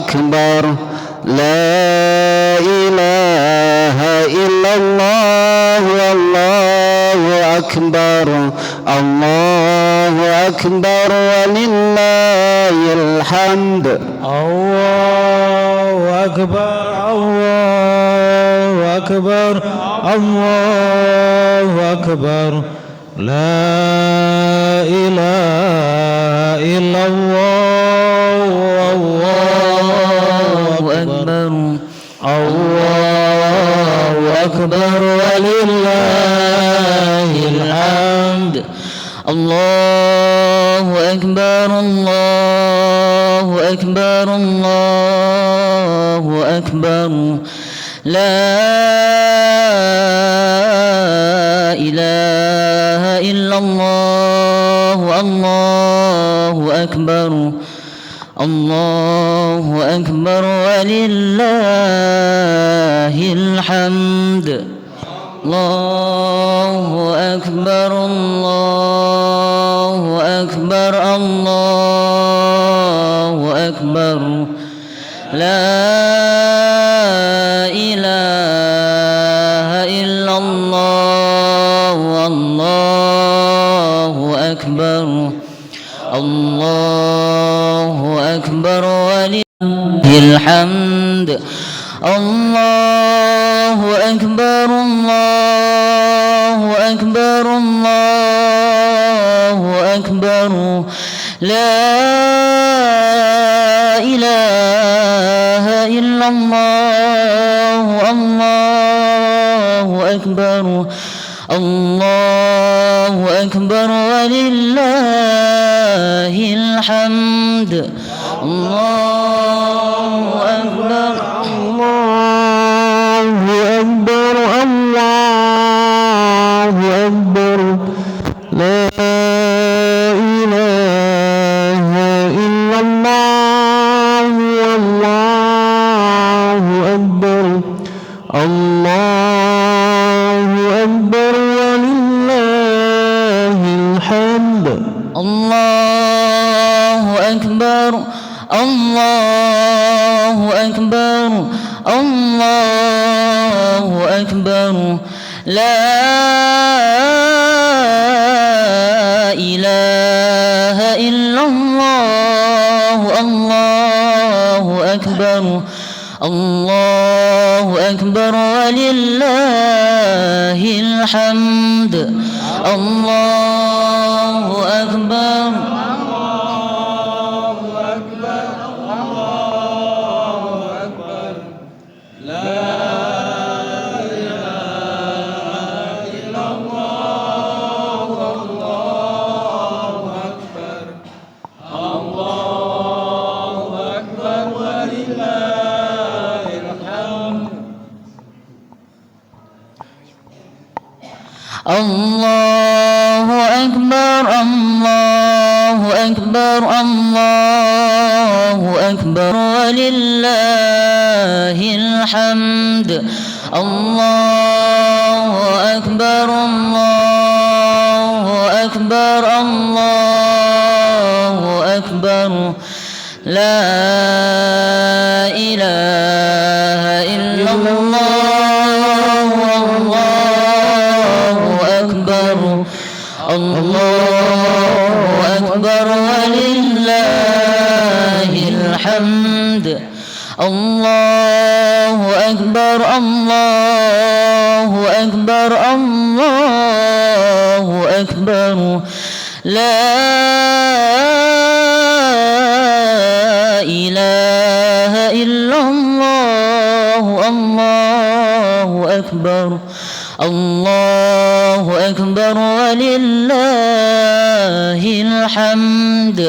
أكبر لا إله إلا الله والله أكبر الله أكبر ولله الحمد الله أكبر الله أكبر الله أكبر لا إله إلا الله والله أكبر الله أكبر ولله الحمد الله أكبر الله أكبر الله أكبر لا إله إلا الله الله أكبر الله أكبر ولله الحمد الله أكبر الله أكبر الله أكبر لا إله إلا الله الله أكبر الله أكبر ولله الحمد الله أكبر الله أكبر الله أكبر لا إله إلا الله الله أكبر الله أكبر ولله الحمد الله أكبر الله أكبر الله أكبر لا إله إلا الله والله أكبر الله أكبر ولله الحمد الله أكبر الله أكبر الله أكبر لا إله إلا الله الله أكبر الله أكبر ولله الحمد الله أكبر الله أكبر الله أكبر الله أكبر ولله الحمد الله أكبر الله أكبر الله أكبر لا إله إلا الله والله أكبر الله أكبر ولله الحمد الله أكبر الله أكبر الله أكبر لا إله إلا الله الله أكبر الله أكبر ولله الحمد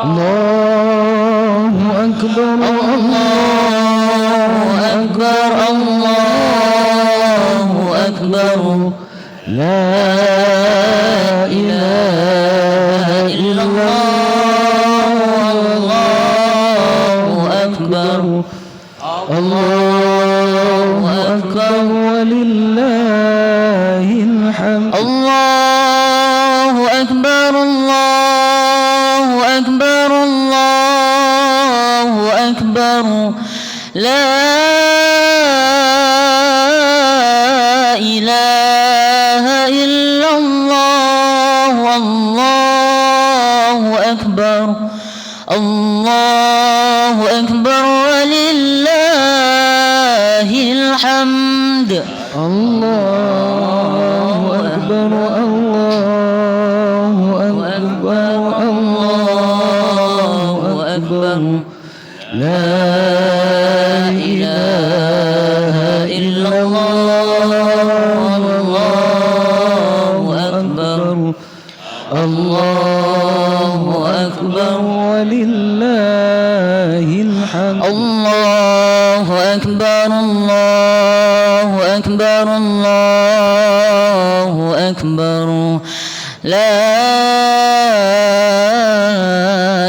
الله أكبر الله أكبر الله أكبر لا إله إلا الله الله أكبر الله أكبر ولله الحمد الله أكبر الله أكبر الله أكبر الله أكبر الله أكبر الله أكبر لا إله إلا الله الله أكبر الله أكبر ولله الحمد الله أكبر الله أكبر الله أكبر لا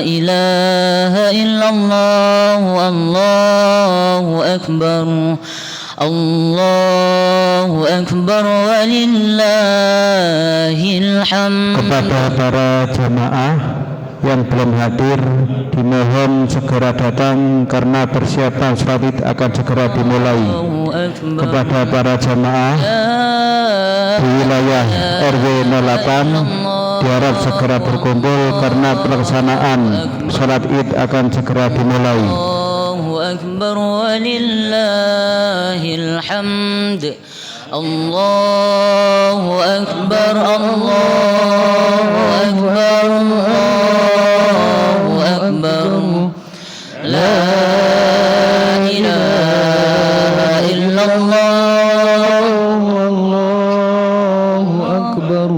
إله إلا الله الله أكبر الله أكبر ولله الحمد. Kepada para jamaah yang belum hadir dimohon segera datang karena persiapan sholat Id akan segera dimulai. Kepada para jamaah di wilayah RW 08 diharap segera berkumpul karena pelaksanaan sholat Id akan segera dimulai. Allahu Akbar walillahil hamd. Allahu Akbar Allahu Akbar Allahu Akbar la ilaha illallah Allahu Akbar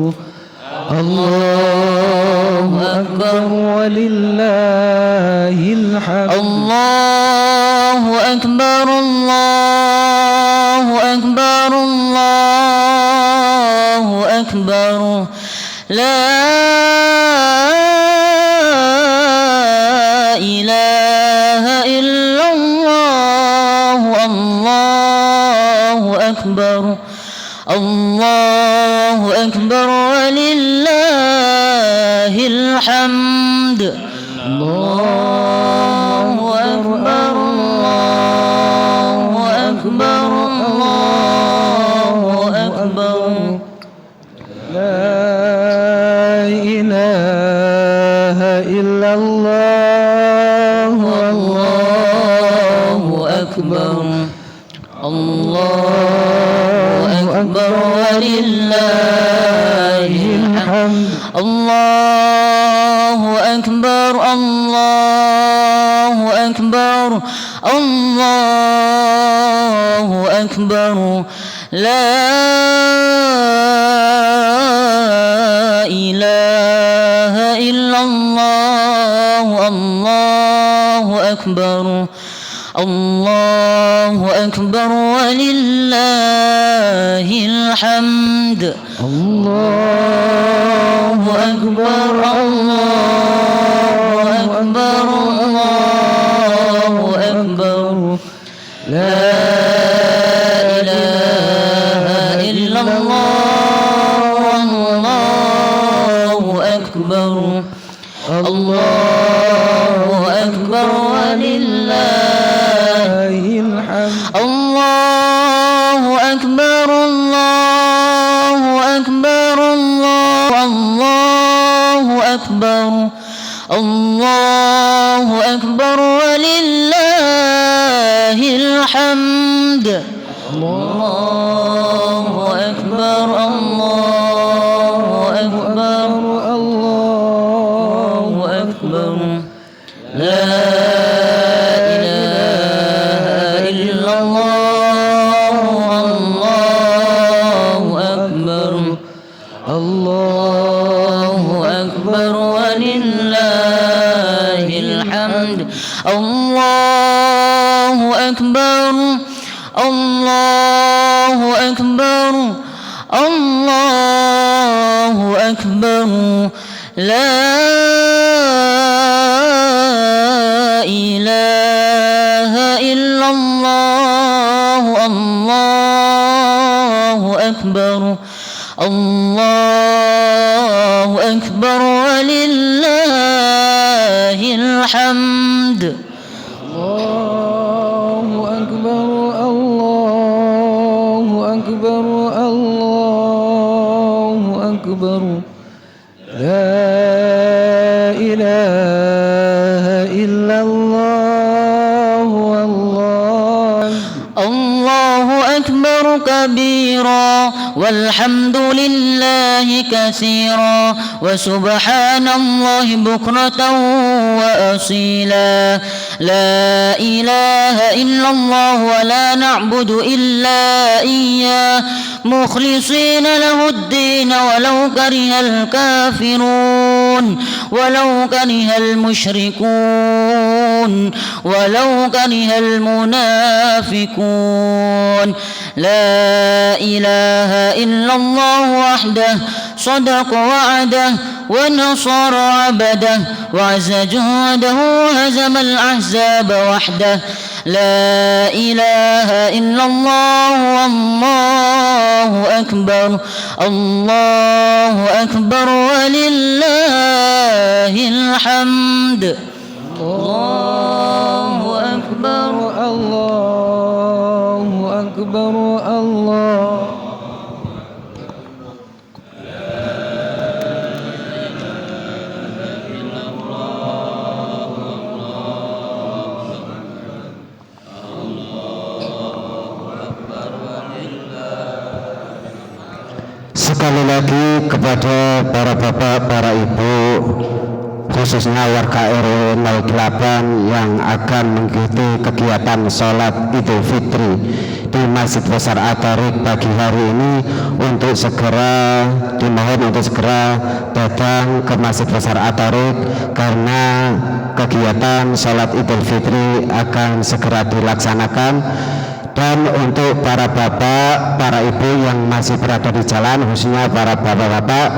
Allahu Akbar walillahil hamd. Allahu Akbar Allahu Akbar Allahu Akbar la ilaha illallah Allahu Akbar Allahu Akbar walillahil hamd. Allahu Akbar Allahu Akbar Allahu Akbar la ilaha illallah Allahu Akbar Allahu Akbar walillahil hamd. Allahu Akbar Allahu Akbar Allahu Akbar la ilaha illallah Allahu Akbar Allahu Akbar walillahil hamd. Allahu Akbar Allahu Akbar Allahu Akbar la ilaha illallah Allahu Akbar Allahu Akbar walillahil hamd. Allahu Akbar Allahu Akbar Allahu Akbar Allahu Akbar walillahil hamd. Allahu Akbar Allahu Akbar Allahu Akbar la ilaha illallah Allahu Akbar Allahu Akbar walillahil hamd. Allahu Akbar Allahu Akbar Allahu Akbar la ilaha illallah Allahu Akbar Allahu Akbar walillahil hamd. Allahu Akbar Allahu Akbar Allahu Akbar la ilaha illallah Allahu Akbar kabir كبيرا والحمد لله كثيرا وسبحان الله بكرة وأصيلا لا إله إلا الله ولا نعبد إلا إياه مخلصين له الدين ولو كره الكافرون ولو كره المشركون ولو كره المنافقون لا إله إلا الله وحده صدق وعده ونصر عبده وعز جهده هزم الأحزاب وحده لا إله إلا الله والله أكبر الله أكبر ولله الحمد الله أكبر الله أكبر الله Sekali lagi kepada para bapak, para ibu, khususnya warga RW 08 yang akan mengikuti kegiatan sholat Idul Fitri di Masjid Besar At-Thariq pagi hari ini, untuk segera dimohon untuk segera datang ke Masjid Besar At-Thariq karena kegiatan sholat Idul Fitri akan segera dilaksanakan. Dan untuk para bapak, para ibu yang masih berada di jalan, khususnya para bapak-bapak,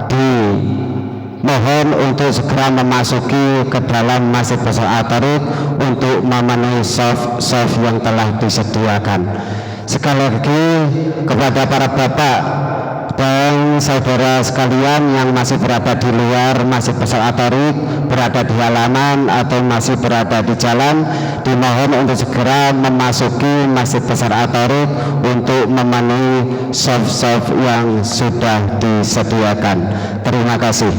dimohon untuk segera memasuki ke dalam Masjid Besar At-Thariq untuk memenuhi shaf yang telah disediakan. Sekali lagi kepada para bapak dan saudara sekalian yang masih berada di luar Masjid Besar At-Thariq, berada di halaman atau masih berada di jalan, dimohon untuk segera memasuki Masjid Besar At-Thariq untuk memenuhi shaf-shaf yang sudah disediakan. Terima kasih.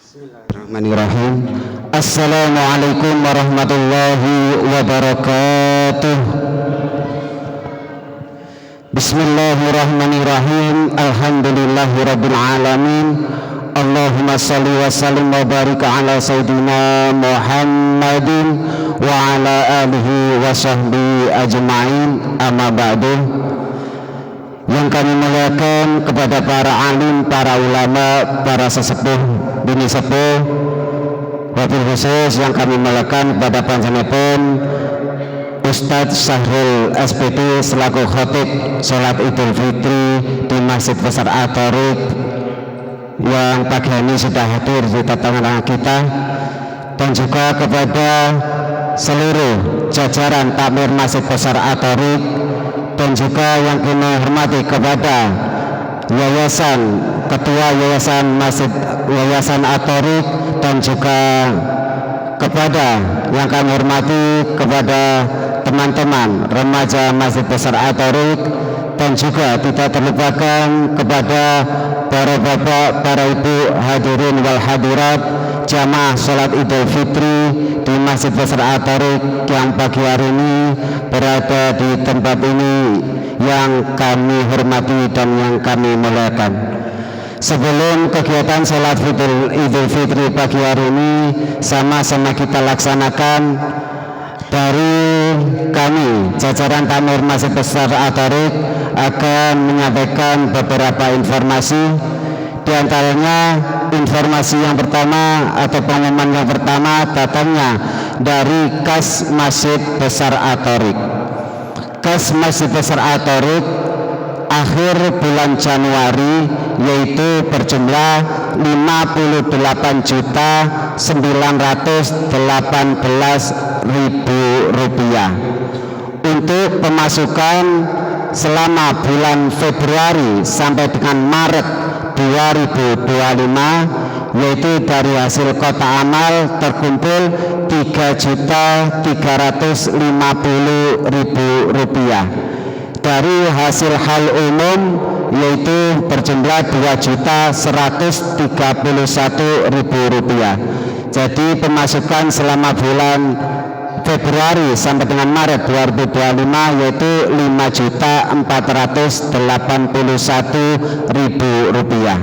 Bismillahirrahmanirrahim. Assalamualaikum warahmatullahi wabarakatuh. Bismillahirrahmanirrahim. Alhamdulillahirabbil alamin. Allahumma shalli wa sallim wa barik ala sayyidina Muhammadin wa ala alihi wa sahbihi ajma'in. Amma ba'du. Yang kami muliakan kepada para alim, para ulama, para sesepuh, bini sepuh, wabil khusus yang kami muliakan kepada panjenengan Ustadz Syahrul SPD selaku khatib sholat Idul Fitri di Masjid Besar At-Thariq yang pagi ini sudah hadir di tengah-tengah kita, dan juga kepada seluruh jajaran takmir Masjid Besar At-Thariq, dan juga yang kami hormati kepada yayasan, ketua yayasan Yayasan At-Thariq, dan juga kepada yang kami hormati kepada teman-teman remaja Masjid Besar At-Thariq, dan juga tidak terlupakan kepada para bapak, para ibu, hadirin wal hadirat jamaah sholat Idul Fitri di Masjid Besar At-Thariq yang pagi hari ini berada di tempat ini, yang kami hormati dan yang kami muliakan. Sebelum kegiatan sholat Idul Fitri pagi hari ini sama-sama kita laksanakan, dari kami jajaran takmir Masjid Besar At-Thariq akan menyampaikan beberapa informasi. Di antaranya informasi yang pertama atau pengumuman yang pertama datangnya dari Kas Masjid Besar At-Thariq. Kas Masjid Besar At-Thariq akhir bulan Januari yaitu berjumlah 58.918.000 rupiah. Untuk pemasukan selama bulan Februari sampai dengan Maret 2025 yaitu dari hasil kota amal terkumpul 3.350.000 rupiah. Dari hasil hal umum yaitu berjumlah 2.131.000 rupiah. Jadi pemasukan selama bulan Februari sampai dengan Maret 2025 yaitu Rp5.481.000.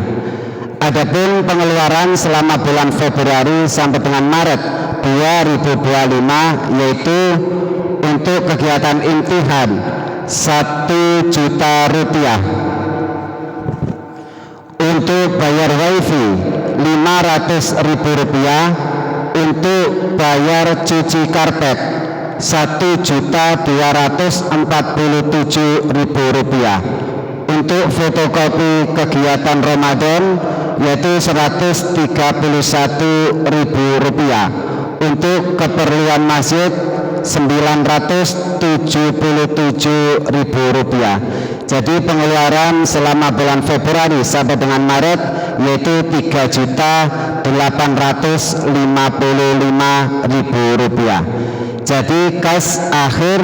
Adapun pengeluaran selama bulan Februari sampai dengan Maret 2025 yaitu untuk kegiatan imtihan Rp1.000.000, untuk bayar wifi Rp500.000, untuk bayar cuci karpet Rp1.247.000, untuk fotokopi kegiatan Ramadan yaitu Rp131.000, untuk keperluan masjid Rp977.000. Jadi pengeluaran selama bulan Februari sampai dengan Maret yaitu Rp3.855.000. Jadi kas akhir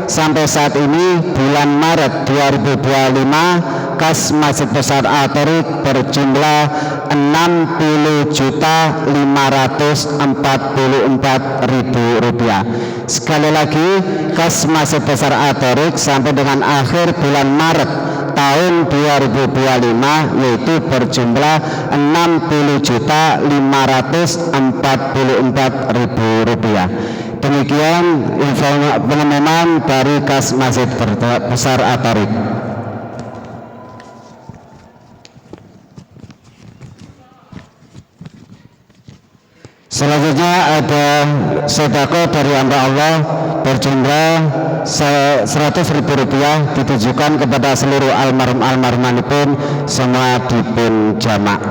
sampai saat ini bulan Maret 2025 kas Masjid Besar At-Thariq berjumlah Rp60.544.000. Sekali lagi, kas Masjid Besar At-Thariq sampai dengan akhir bulan Maret tahun 2025 yaitu berjumlah Rp60.544.000. Demikian pengumuman dari kas Masjid Besar At-Thariq. Selanjutnya ada sedekah dari hamba Allah berjumlah Rp100.000 ditujukan kepada seluruh almarhum-almarhumanipun semua dipun jamak.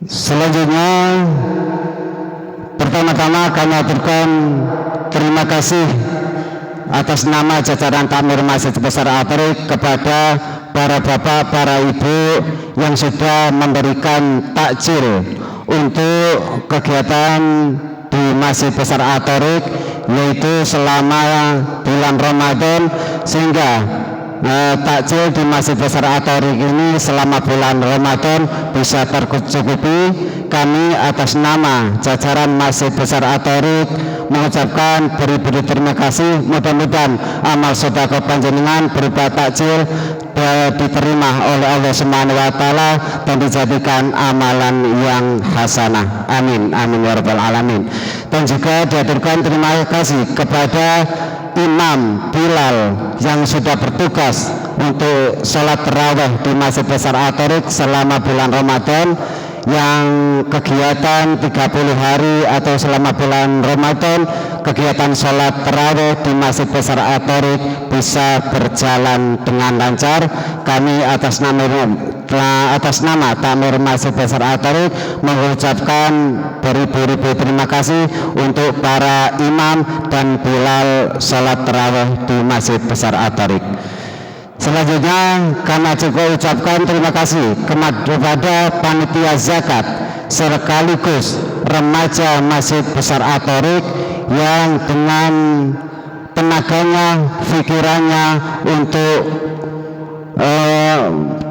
Selanjutnya pertama-tama kami aturkan terima kasih atas nama jajaran Takmir Masjid Besar At-Thariq kepada para bapak, para ibu yang sudah memberikan takjil untuk kegiatan di Masjid Besar At-Thariq yaitu selama bulan Ramadan, sehingga takjil di Masjid Besar At-Thariq ini selama bulan Ramadan bisa tercukupi. Kami atas nama jajaran Masjid Besar At-Thariq mengucapkan beri-beri terima kasih. Mudah-mudahan amal sedekah panjenengan berupa takjil diterima oleh Allah Subhanahu wa taala dan dijadikan amalan yang hasanah. Amin amin ya rabbal alamin. Dan juga diaturkan terima kasih kepada Imam Bilal yang sudah bertugas untuk sholat tarawih di Masjid Besar At-Thariq selama bulan Ramadan, yang kegiatan 30 hari atau selama bulan Ramadan kegiatan sholat tarawih di Masjid Besar At-Thariq bisa berjalan dengan lancar. Kami atas nama Takmir Masjid Besar At-Thariq mengucapkan beribu-ribu terima kasih untuk para imam dan Bilal sholat tarawih di Masjid Besar At-Thariq. Selanjutnya kami juga ucapkan terima kasih kepada panitia zakat sekaligus remaja Masjid Besar At-Thariq yang dengan tenaganya, pikirannya untuk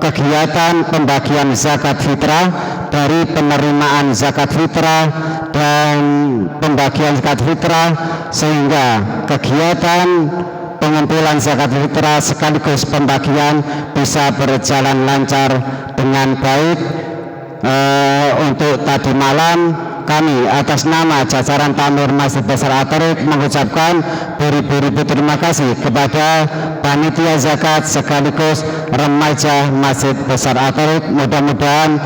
kegiatan pembagian zakat fitrah, dari penerimaan zakat fitrah dan pembagian zakat fitrah, sehingga kegiatan pengumpulan zakat fitrah sekaligus pembagian bisa berjalan lancar dengan baik. Untuk tadi malam kami atas nama jajaran Takmir Masjid Besar At-Thariq mengucapkan beribu-ribu terima kasih kepada panitia zakat sekaligus remaja Masjid Besar At-Thariq. Mudah-mudahan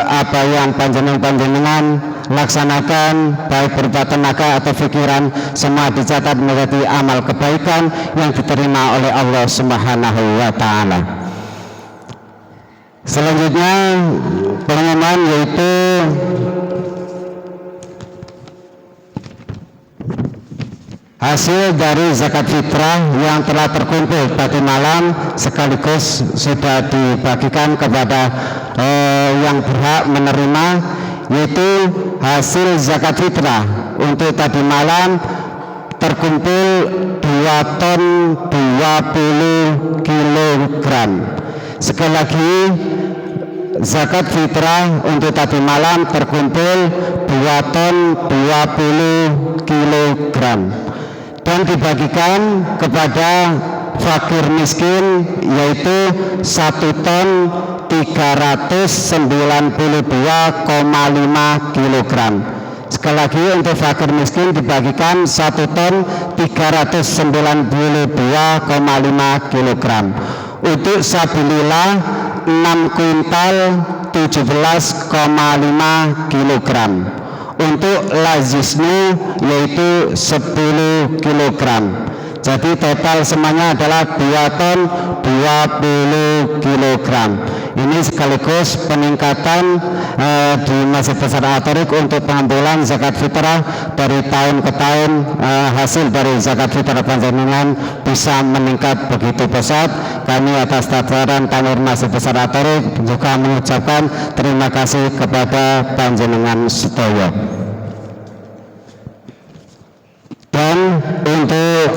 apa yang panjenengan laksanakan baik berupa tenaga atau pikiran semua dicatat menjadi amal kebaikan yang diterima oleh Allah Subhanahu wa taala. Selanjutnya pengumuman yaitu hasil dari zakat fitrah yang telah terkumpul tadi malam sekaligus sudah dibagikan kepada yang berhak menerima, yaitu hasil zakat fitrah untuk tadi malam terkumpul 2 ton 20 kilogram. Sekali lagi, zakat fitrah untuk tadi malam terkumpul 2 ton 20 kilogram dan dibagikan kepada fakir miskin yaitu 1 ton 392,5 kilogram. Sekali lagi untuk fakir miskin dibagikan 1 ton 392,5 kilogram. Untuk sabilillah 6 kuintal 17,5 kilogram. Untuk lazismu yaitu 10 kilogram. Jadi total semuanya adalah 2 ton 20 kilogram. Ini sekaligus peningkatan di Masjid Besar At-Thariq untuk pengambilan zakat fitrah dari tahun ke tahun. Hasil dari zakat fitrah panjenengan bisa meningkat begitu pesat. Kami atas tataran Tanur Masjid Besar At-Thariq juga mengucapkan terima kasih kepada panjenengan sedaya. Dan untuk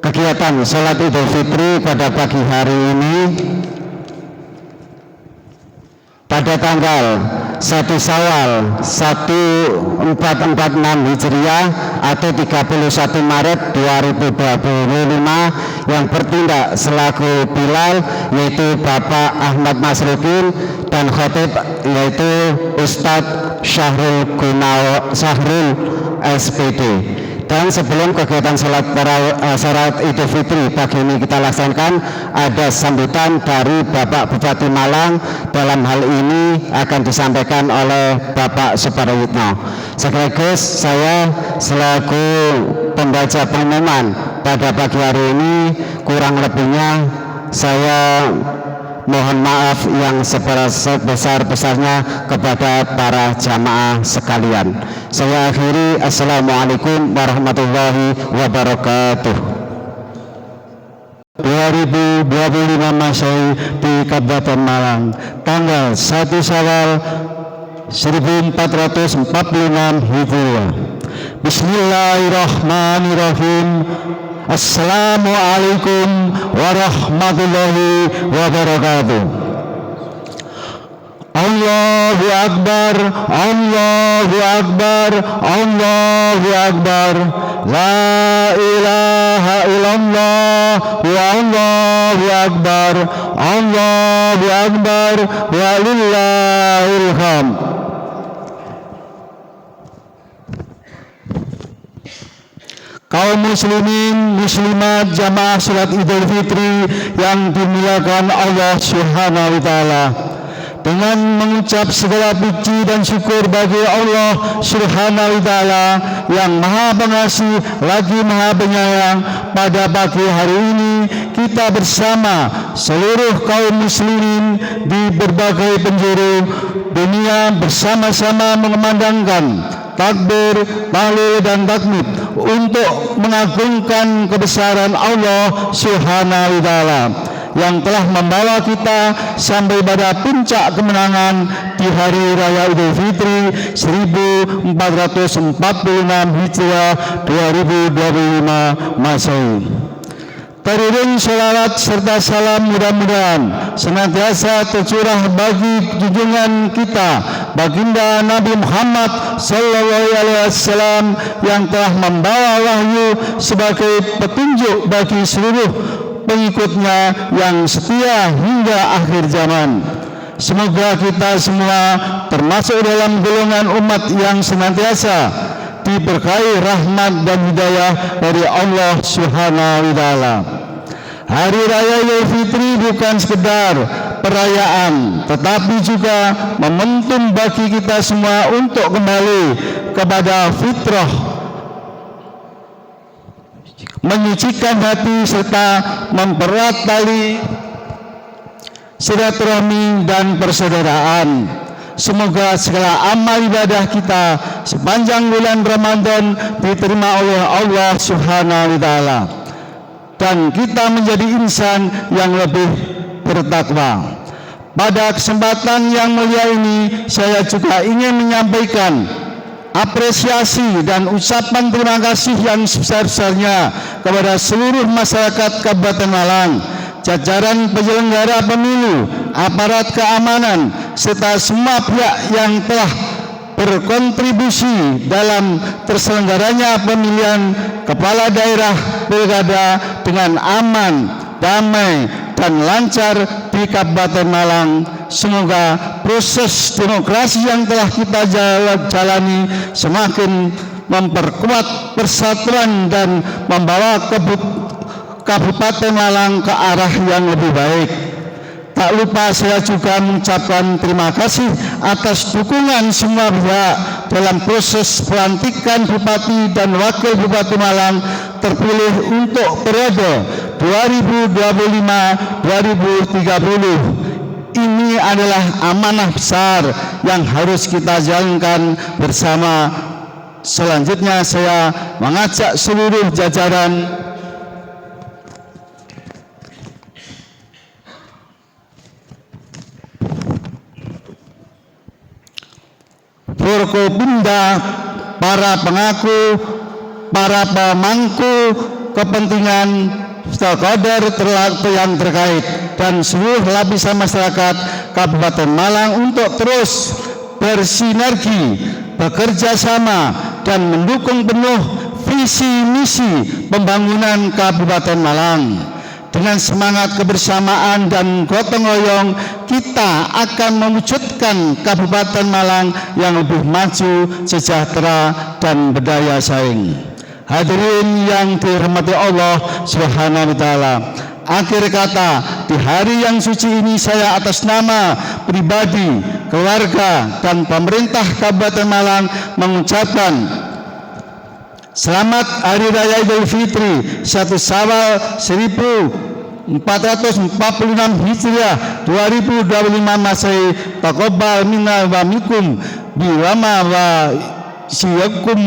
kegiatan sholat Idul Fitri pada pagi hari ini pada tanggal 1 Syawal 1446 Hijriah atau 31 Maret 2025 yang bertindak selaku Bilal yaitu Bapak Ahmad Masrukin dan khotib yaitu Ustadz Syahrul SPD. Dan sebelum kegiatan sholat Idul Fitri pagi ini kita laksanakan, ada sambutan dari Bapak Bupati Malang. Dalam hal ini akan disampaikan oleh Bapak Suparayitno. Sekaligus saya selaku pembaca pengumuman pada pagi hari ini, kurang lebihnya saya mohon maaf yang sebesar-besarnya kepada para jamaah sekalian. Saya akhiri, Assalamualaikum warahmatullahi wabarakatuh. 2025 Masehi di Kabupaten Malang, tanggal 1 Syawal 1446 Hijriah. Bismillahirrahmanirrahim. Assalamualaikum warahmatullahi wabarakatuh. Allahu Akbar, Allahu Akbar, Allahu Akbar. La ilaha illallah wa Allahu Akbar, Allahu Akbar walillahil hamd. Kaum muslimin, muslimat, jamaah salat Idul Fitri yang dimuliakan Allah Subhanahu wa taala. Dengan mengucap segala puji dan syukur bagi Allah Subhanahu wa taala yang Maha Pengasih lagi Maha Penyayang, pada pagi hari ini kita bersama seluruh kaum muslimin di berbagai penjuru dunia bersama-sama mengumandangkan takbir, tahlil dan takbir untuk mengagungkan kebesaran Allah Subhanahu wa taala yang telah membawa kita sampai pada puncak kemenangan di hari raya Idul Fitri 1446 Hijriah 2025 Masehi. Teriring sholawat serta salam mudah-mudahan senantiasa tercurah bagi junjungan kita baginda Nabi Muhammad sallallahu alaihi wasallam yang telah membawa wahyu sebagai petunjuk bagi seluruh pengikutnya yang setia hingga akhir zaman. Semoga kita semua termasuk dalam golongan umat yang senantiasa diberkahi rahmat dan hidayah dari Allah Subhanahu wa taala. Hari raya Idul Fitri bukan sekedar perayaan, tetapi juga momentum bagi kita semua untuk kembali kepada fitrah, menyucikan hati serta mempererat tali silaturahmi dan persaudaraan. Semoga segala amal ibadah kita sepanjang bulan Ramadan diterima oleh Allah Subhanahu wa taala dan kita menjadi insan yang lebih bertakwa. Pada kesempatan yang mulia ini saya juga ingin menyampaikan apresiasi dan ucapan terima kasih yang sebesar-besarnya kepada seluruh masyarakat Kabupaten Malang jajaran penyelenggara pemilu, aparat keamanan, serta semua pihak yang telah berkontribusi dalam terselenggaranya pemilihan kepala daerah pilkada dengan aman, damai, dan lancar di Kabupaten Malang. Semoga proses demokrasi yang telah kita jalani semakin memperkuat persatuan dan membawa Kabupaten Malang ke arah yang lebih baik. Tak lupa saya juga mengucapkan terima kasih atas dukungan semua pihak dalam proses pelantikan Bupati dan Wakil Bupati Malang terpilih untuk periode 2025-2030. Ini adalah amanah besar yang harus kita jalankan bersama. Selanjutnya saya mengajak seluruh jajaran Forkopimda, para pengaku, para pemangku kepentingan, stakeholder yang terkait, dan seluruh lapisan masyarakat Kabupaten Malang untuk terus bersinergi, bekerja sama, dan mendukung penuh visi misi pembangunan Kabupaten Malang. Dengan semangat kebersamaan dan gotong royong, kita akan mewujudkan Kabupaten Malang yang lebih maju, sejahtera, dan berdaya saing. Hadirin yang dirahmati Allah Subhanahu wa Ta'ala, akhir kata, di hari yang suci ini saya atas nama pribadi, keluarga, dan pemerintah Kabupaten Malang mengucapkan selamat Hari Raya Idul Fitri 1 Syawal 1446 Hijriah 2025 Masehi. Taqabbal minna wa minkum biwama wa siyakum.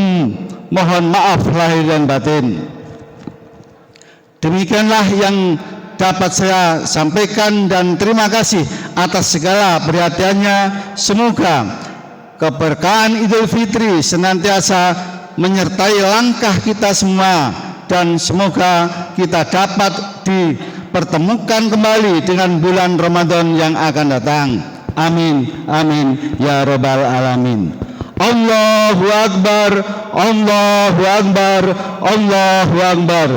Mohon maaf lahir dan batin. Demikianlah yang dapat saya sampaikan dan terima kasih atas segala perhatiannya. Semoga keberkahan Idul Fitri senantiasa menyertai langkah kita semua, dan semoga kita dapat dipertemukan kembali dengan bulan Ramadan yang akan datang. Amin, amin, ya Rabbal Alamin. Allahu Akbar, Allahu Akbar, Allahu Akbar.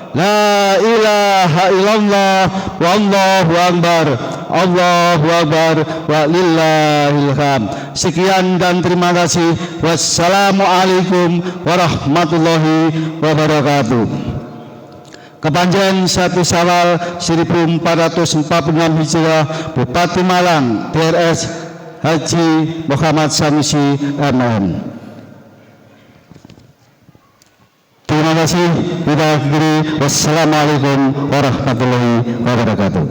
La ilaha illallah, wallahu akbar, Allahu akbar, wa lillahil hamd. Sekian dan terima kasih. Wassalamualaikum warahmatullahi wabarakatuh. Kepanjen 1 Syawal 1446 Hijriah, Bupati Malang DRS Haji Muhammad Sanusi MM. Terima kasih. Kita akhiri. Wassalamualaikum warahmatullahi wabarakatuh.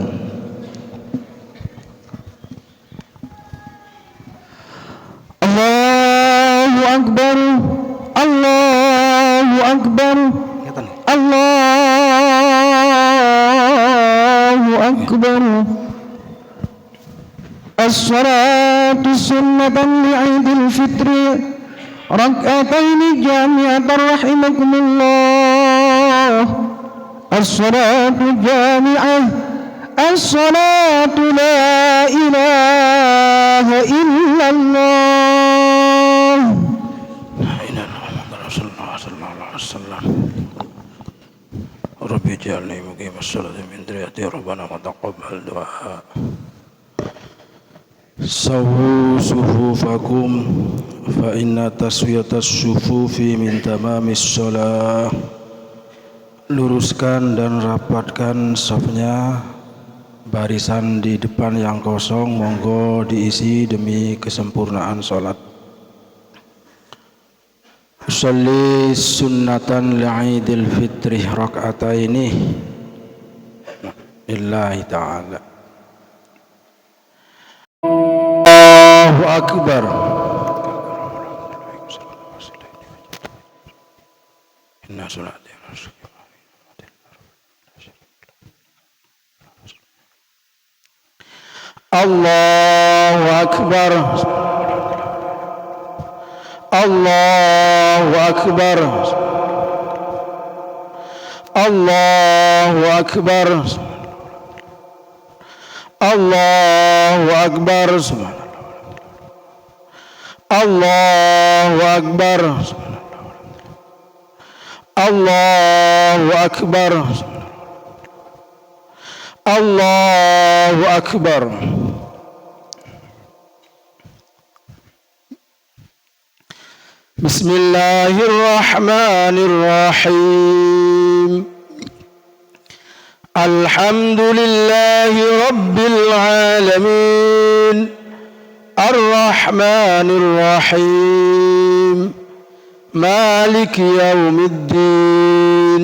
Allahu Akbar, Allahu Akbar, Allahu Akbar. As-salatu sunnatan li'idil fitri rak'ataini jami'atan rahimakumullah. As-salatu jami'ah, as-salatu la ilaha illallah. Inna Rasulullah sallallahu alaihi wasallam. Rabbi ij'alni muqimas sholati min dhurriyyati rabbana wa taqabbal du'a. Sawu sufufakum fa inna taswiyatas sufufi min tamamis shalah. Luruskan dan rapatkan safnya. Barisan di depan yang kosong monggo diisi demi kesempurnaan salat. Usalli sunnatan li'idil fitri rak'ataini lillahi ta'ala. Allahu Akbar. Inna salati Allahu Akbar. Allahu Akbar. Allahu Akbar. Allahu Akbar. Allahu Akbar. Allahu Akbar. Allahu Akbar. Bismillahirrahmanirrahim. Alhamdulillahi Rabbil Alamin. Ar-Rahmanir Rahim. Maliki Yawmiddin.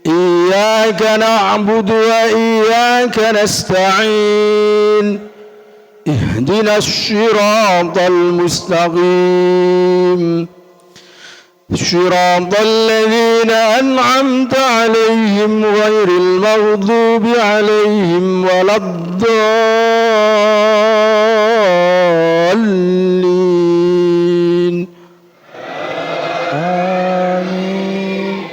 Iyyaka na'budu wa iyyaka nasta'in. Ihdinas siratal mustaqim. صراط الذين أنعمت عليهم غير المغضوب عليهم ولا الضالين آمين.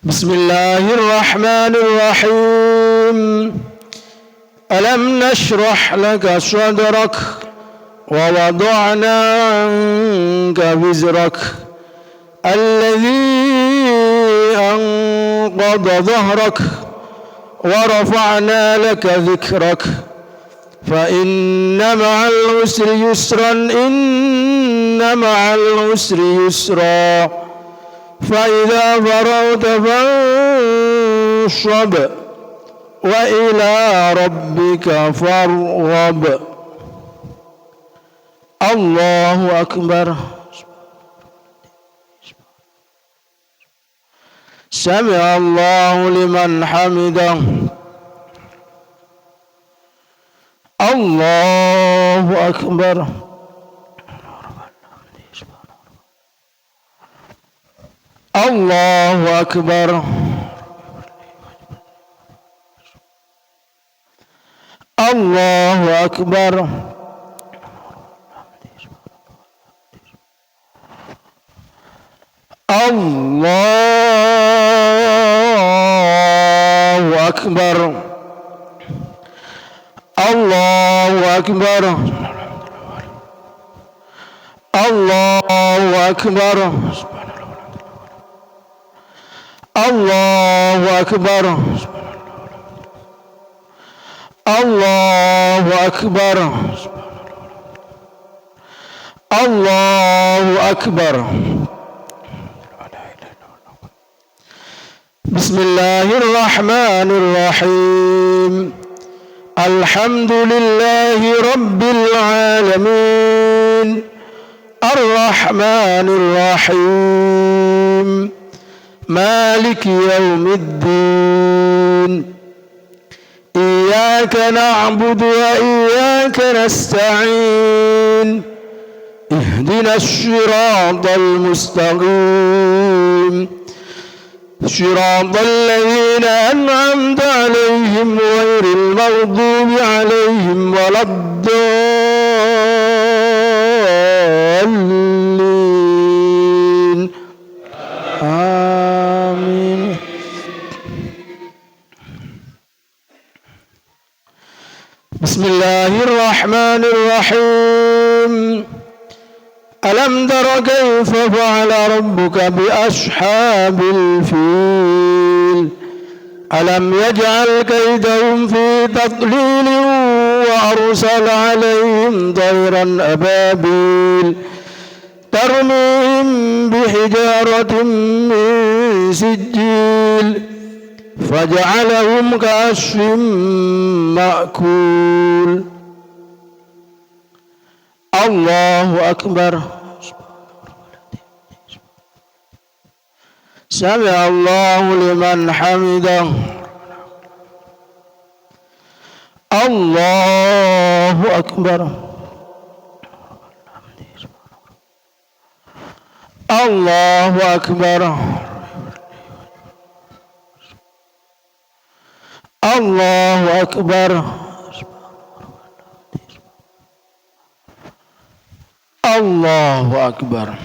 بسم الله الرحمن الرحيم. ألم نشرح لك صدرك ووضعنا عنك وزرك الذي أنقض ظهرك ورفعنا لك ذكرك فإن مع العسر يسرا إن مع العسر يسرا فإذا فرغت فانصب وإلى ربك فارغب. Allahu Akbar. Sami'a Allahu liman hamidah. Allahu Akbar. Allahu Akbar. Allahu Akbar. Allahu Akbar. Allahu Akbar. Allahu Akbar. Allahu Akbar. Allahu Akbar. Allahu Akbar. Bismillahirrahmanirrahim. Alhamdulillahi Rabbil Alamin. Ar-Rahmanir Rahim. Maliki Yawmiddin. Iyyaka na'budu wa iyyaka nasta'in. Ihdinas siratal mustaqim. صراط الذين أنعمت عليهم غير المغضوب عليهم ولا الضالين آمين. بسم الله الرحمن الرحيم. ألم تر كيف فعل ربك بأصحاب الفيل ألم يجعل كيدهم في تضليل وأرسل عليهم طيرا أبابيل ترميهم بحجارة من سجيل فجعلهم كعصف مأكول. Allahu Akbar. Sami'a Allahu liman hamidah. Allahu Akbar. Allahu Akbar. Allahu Akbar. Allahu Akbar.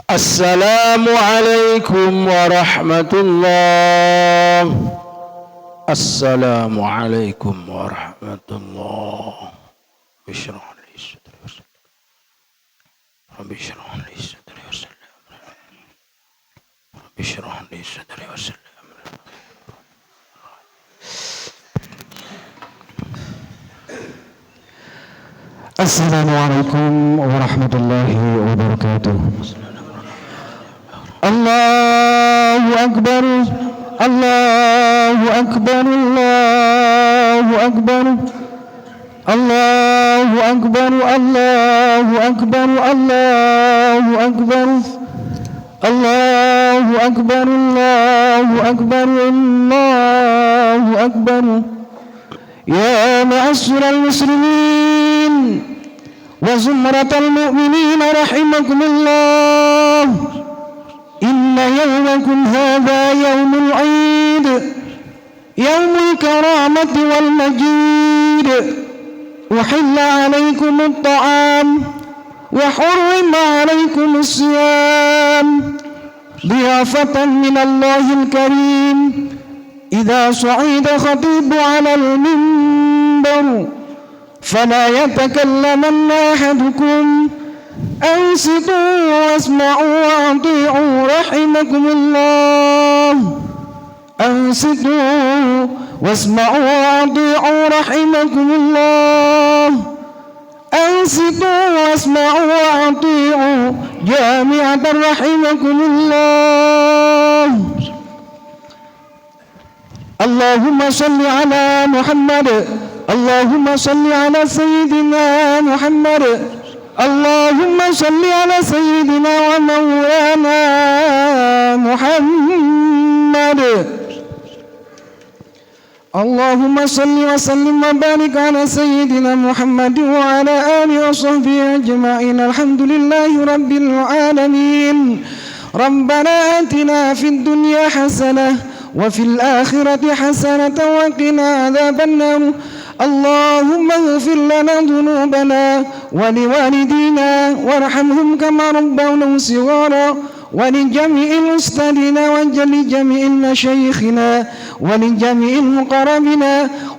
Assalamualaikum warahmatullah. Assalamualaikum warahmatullah. Bishrah li sadri wa sallam. Bishrah li sadri wa sallam. Bishrah li sadri wa sallam. Assalamualaikum warahmatullahi wabarakatuh. Allahu Akbar, Allahu Akbar, Allahu Akbar, Allahu Akbar, Allahu Akbar, Allahu Akbar, Allahu Akbar, Allahu Akbar, Allahu Akbar. Ya ma'asyiral muslimin wa zumratal mu'minin rahimakumullah. Inna yawmakum hadha yawmul 'id, yawmul karamati wal majid. Uhilla 'alaykumut ta'am wa hurrima 'alaykumus siyam dhiyafatan minallahil karim. إذا صعد خطيب على المنبر فلا يتكلمن أحدكم، أنصتوا واسمعوا وأطيعوا رحمكم الله. أنصتوا واسمعوا وأطيعوا رحمكم الله. أنصتوا واسمعوا وأطيعوا جامعة رحمكم الله. اللهم صل على محمد، اللهم صل على سيدنا محمد، اللهم صل على سيدنا ومولانا محمد. اللهم صل وسلم وبارك على سيدنا محمد وعلى آله وصحبه أجمعين. الحمد لله رب العالمين. ربنا آتنا في الدنيا حسنة وفي الآخرة حسنة وقنا عذاب النار. اللهم اغفر لنا ذنوبنا ولوالدينا وارحمهم كما ربونا صغارا، ولجميع المستدين ولجميع مشايخنا ولجميع المقربين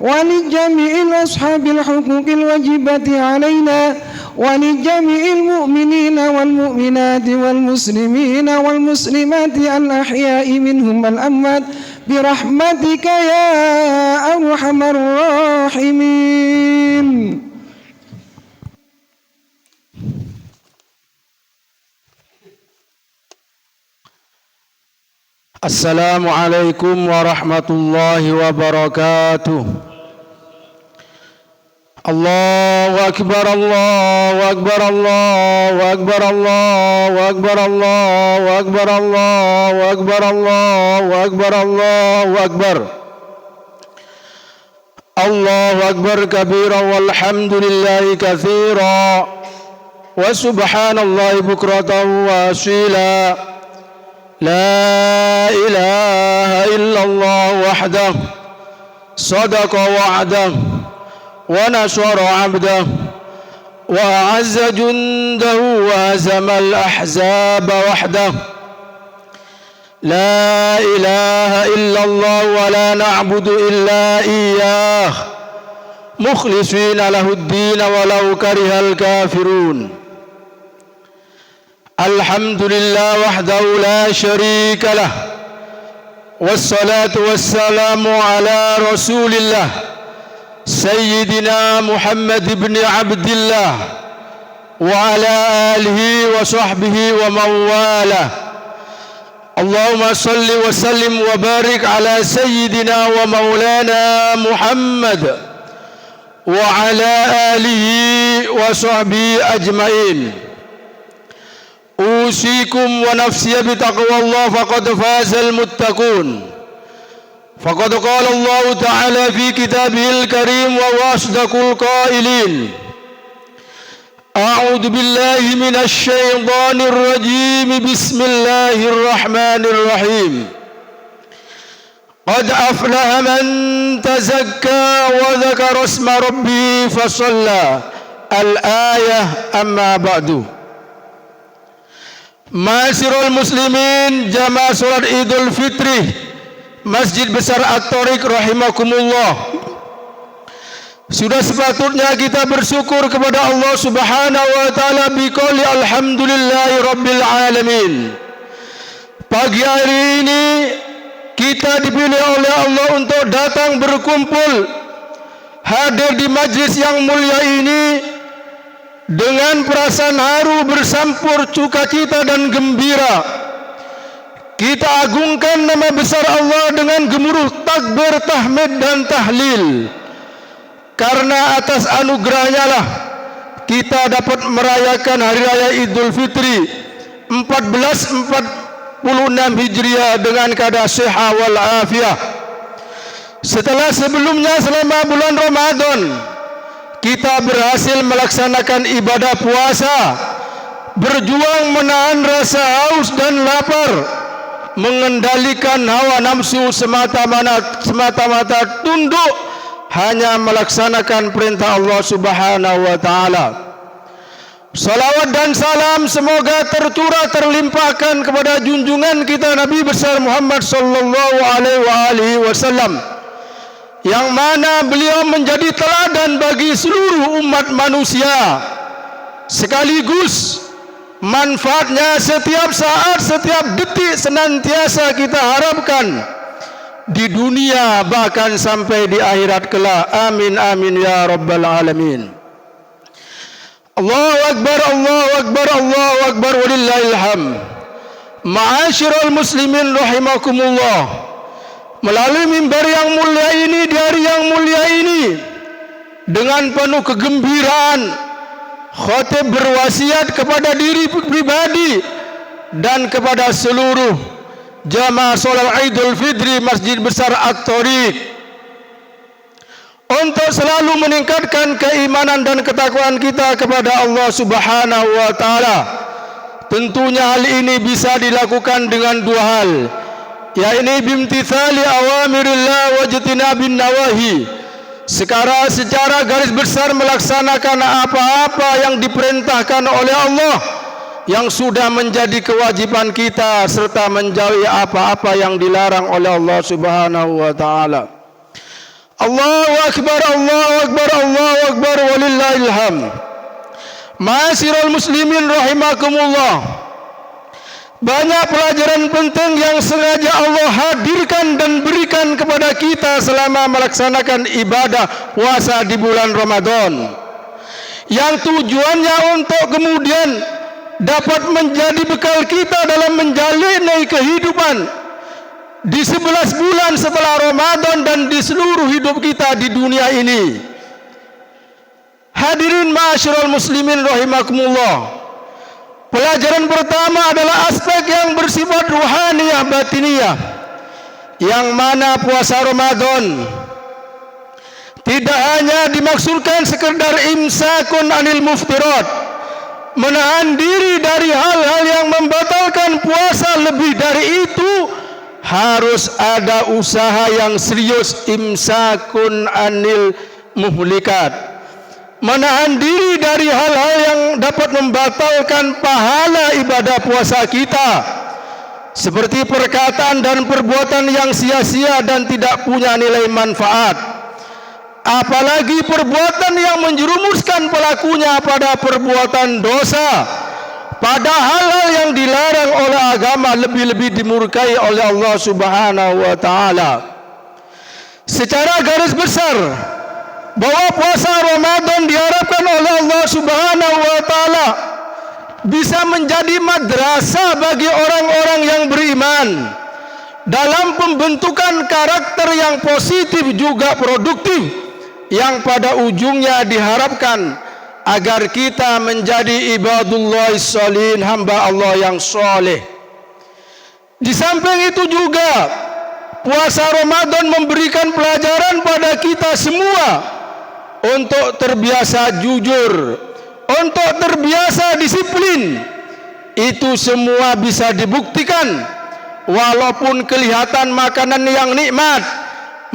ولجميع أصحاب الحقوق الواجبة علينا ولجميع المؤمنين والمؤمنات والمسلمين والمسلمات الأحياء منهم والأموات برحمتك يا أرحم الراحمين. Assalamualaikum warahmatullahi wabarakatuh. Allahu Akbar, Allahu Akbar, Allahu Akbar, Allahu Akbar, Allahu Akbar, Allahu Akbar, Allahu Akbar, Allahu Akbar. Allahu Akbar kabira walhamdulillahi katsira wa subhanallahi bukratan wa asila. La ilaha illallah wahdah sadaqa wa'dah wa nasara 'abdah wa a'azza jundahu wa hazama al-ahzaba wahdah. La ilaha illallah wa la na'budu illa iyyah mukhlisina lahu ad-din walau karihal kafirun. Alhamdulillah wahdahu la syarika lah, wassalatu wassalamu ala rasulillah Sayyidina Muhammad ibn Abdillah wa ala alihi wa sahbihi wa mawala. Allahumma salli wa sallim wa barik ala Sayyidina wa maulana Muhammad wa ala alihi wa sahbihi ajma'in. أوصيكم ونفسي بتقوى الله فقد فاز المتقون. فقد قال الله تعالى في كتابه الكريم وهو أصدق القائلين: أعوذ بالله من الشيطان الرجيم بسم الله الرحمن الرحيم. قد أفلح من تزكى وذكر اسم ربه فصلى. الآية. أما بعد Ma'asyiral muslimin, jamaah salat Idul Fitri Masjid Besar At-Thariq rahimakumullah. Sudah sepatutnya kita bersyukur kepada Allah Subhanahu wa taala biqouli alhamdulillahi rabbil alamin. Pagi hari ini kita dipilih oleh Allah untuk datang berkumpul hadir di majlis yang mulia ini dengan perasaan haru bersampur sukacita dan gembira. Kita agungkan nama besar Allah dengan gemuruh takbir, tahmid dan tahlil. Karena atas anugerahnya lah kita dapat merayakan Hari Raya Idul Fitri 1446 Hijriah dengan keadaan sehat wal afiah. Setelah sebelumnya selama bulan Ramadan kita berhasil melaksanakan ibadah puasa, berjuang menahan rasa haus dan lapar, mengendalikan hawa nafsu semata-mata tunduk hanya melaksanakan perintah Allah Subhanahu wa taala. Salawat dan salam semoga tercurah terlimpahkan kepada junjungan kita Nabi besar Muhammad sallallahu alaihi wasallam, yang mana beliau menjadi teladan bagi seluruh umat manusia, sekaligus manfaatnya setiap saat, setiap detik senantiasa kita harapkan di dunia bahkan sampai di akhirat kelak. Amin amin ya rabbal alamin. Allahu akbar, Allahu akbar, Allahu akbar, walillahil hamd. Ma'asyiral muslimin rahimakumullah, melalui mimbar yang mulia ini, di hari yang mulia ini, dengan penuh kegembiraan khatib berwasiat kepada diri pribadi dan kepada seluruh jamaah salat Idul Fitri Masjid Besar At-Thariq untuk selalu meningkatkan keimanan dan ketakwaan kita kepada Allah Subhanahu wa taala. Tentunya hal ini bisa dilakukan dengan dua hal, yaitu bimtithali awamirillah wa jtinabin nawahi, secara garis besar melaksanakan apa-apa yang diperintahkan oleh Allah yang sudah menjadi kewajiban kita, serta menjauhi apa-apa yang dilarang oleh Allah Subhanahu wa taala. Allahu akbar, Allahu akbar, Allahu akbar, walillahil hamd. Ma'asyiral muslimin rahimakumullah, banyak pelajaran penting yang sengaja Allah hadirkan dan berikan kepada kita selama melaksanakan ibadah puasa di bulan Ramadan, yang tujuannya untuk kemudian dapat menjadi bekal kita dalam menjalani kehidupan di 11 bulan setelah Ramadan dan di seluruh hidup kita di dunia ini. Hadirin ma'asyiral muslimin rahimakumullah, pelajaran pertama adalah aspek yang bersifat ruhaniyah batiniyah, yang mana puasa Ramadan tidak hanya dimaksudkan sekedar imsakun anil muftirat, menahan diri dari hal-hal yang membatalkan puasa. Lebih dari itu harus ada usaha yang serius, imsakun anil muhlikat, menahan diri dari hal-hal yang dapat membatalkan pahala ibadah puasa kita, seperti perkataan dan perbuatan yang sia-sia dan tidak punya nilai manfaat, apalagi perbuatan yang menjerumuskan pelakunya pada perbuatan dosa, pada hal-hal yang dilarang oleh agama, lebih-lebih dimurkai oleh Allah Subhanahu wa taala. Secara garis besar, bahwa puasa Ramadan diharapkan oleh Allah Subhanahu wa taala bisa menjadi madrasah bagi orang-orang yang beriman dalam pembentukan karakter yang positif juga produktif, yang pada ujungnya diharapkan agar kita menjadi ibadullah sholihin, hamba Allah yang soleh. Di samping itu juga puasa Ramadan memberikan pelajaran pada kita semua untuk terbiasa jujur, untuk terbiasa disiplin. Itu semua bisa dibuktikan walaupun kelihatan makanan yang nikmat,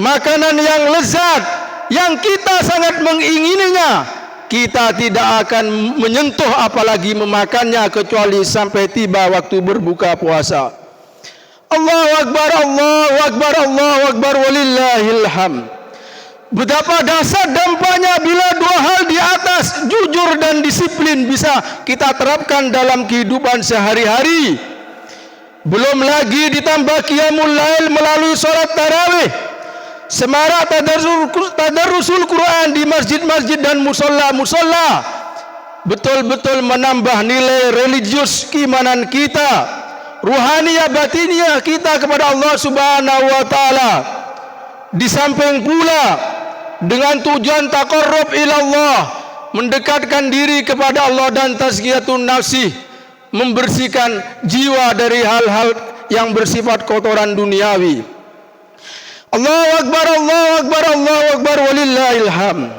makanan yang lezat, yang kita sangat mengingininya, kita tidak akan menyentuh apalagi memakannya kecuali sampai tiba waktu berbuka puasa. Allahu Akbar, Allahu Akbar, Allahu Akbar, walillahil hamd. Betapa dahsyat dampaknya bila dua hal di atas, jujur dan disiplin, bisa kita terapkan dalam kehidupan sehari-hari. Belum lagi ditambah qiyamul lail melalui sholat tarawih, semarak tadarrusul Quran di masjid-masjid dan musolla-musolla, betul-betul menambah nilai religius keimanan kita, ruhaniyah batiniyah kita kepada Allah Subhanahu wa taala. Di samping pula dengan tujuan taqarrub ila Allah, mendekatkan diri kepada Allah dan tazkiyatun nafsi, membersihkan jiwa dari hal-hal yang bersifat kotoran duniawi. Allahu Akbar, Allahu Akbar, Allahu Akbar, walillahil hamd.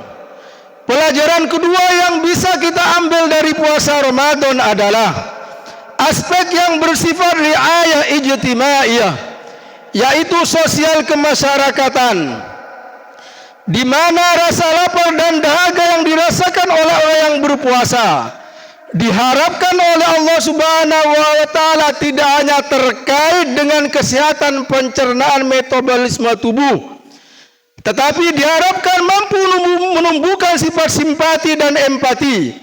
Pelajaran kedua yang bisa kita ambil dari puasa Ramadan adalah aspek yang bersifat riayah ijtimaiyah, yaitu sosial kemasyarakatan, di mana rasa lapar dan dahaga yang dirasakan oleh orang yang berpuasa diharapkan oleh Allah Subhanahu wa taala tidak hanya terkait dengan kesehatan pencernaan metabolisme tubuh, tetapi diharapkan mampu menumbuhkan sifat simpati dan empati,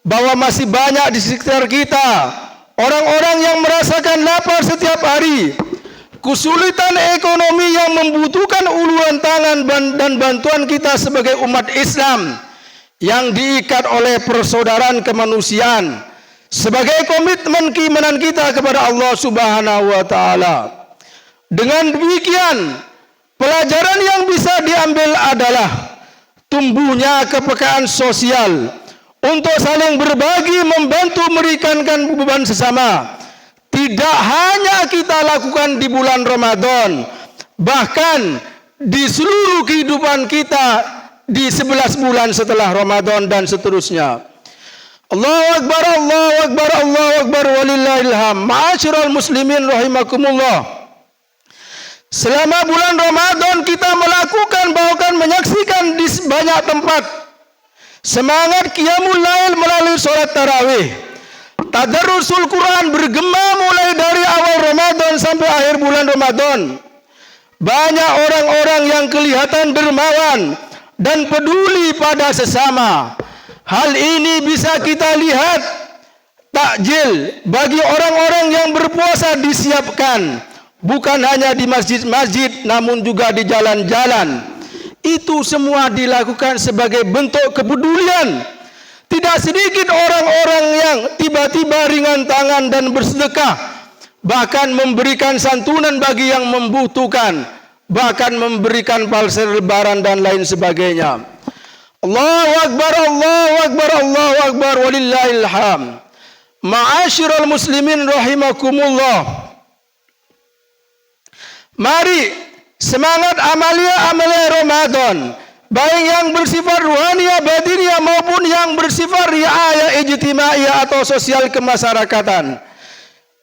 bahwa masih banyak di sekitar kita orang-orang yang merasakan lapar setiap hari, kesulitan ekonomi yang membutuhkan uluran tangan dan bantuan kita sebagai umat Islam yang diikat oleh persaudaraan kemanusiaan sebagai komitmen keimanan kita kepada Allah Subhanahu wa taala. Dengan demikian, pelajaran yang bisa diambil adalah tumbuhnya kepekaan sosial untuk saling berbagi, membantu, meringankan beban sesama. Tidak hanya kita lakukan di bulan Ramadan, bahkan di seluruh kehidupan kita di 11 bulan setelah Ramadan dan seterusnya. Allahu Akbar, Allahu Akbar, Allahu Akbar, walillahil hamd. Ma'asyiral muslimin rahimakumullah. Selama bulan Ramadan kita melakukan, bahkan menyaksikan di banyak tempat semangat qiyamul lail melalui sholat tarawih, tadarrusul Quran bergema mulai dari awal Ramadan sampai akhir bulan Ramadan. Banyak orang-orang yang kelihatan dermawan dan peduli pada sesama. Hal ini bisa kita lihat, takjil bagi orang-orang yang berpuasa disiapkan, bukan hanya di masjid-masjid namun juga di jalan-jalan. Itu semua dilakukan sebagai bentuk kepedulian. Tidak sedikit orang-orang yang tiba-tiba ringan tangan dan bersedekah, bahkan memberikan santunan bagi yang membutuhkan, bahkan memberikan parcel lebaran dan lain sebagainya. Allahu Akbar, Allahu Akbar, Allahu Akbar, walillahil hamd. Ma'asyiral muslimin rahimakumullah. Mari semangat amalia Ramadan, baik yang bersifat ruhaniyah batiniyah maupun yang bersifat riayah ijtimaiyah atau sosial kemasyarakatan,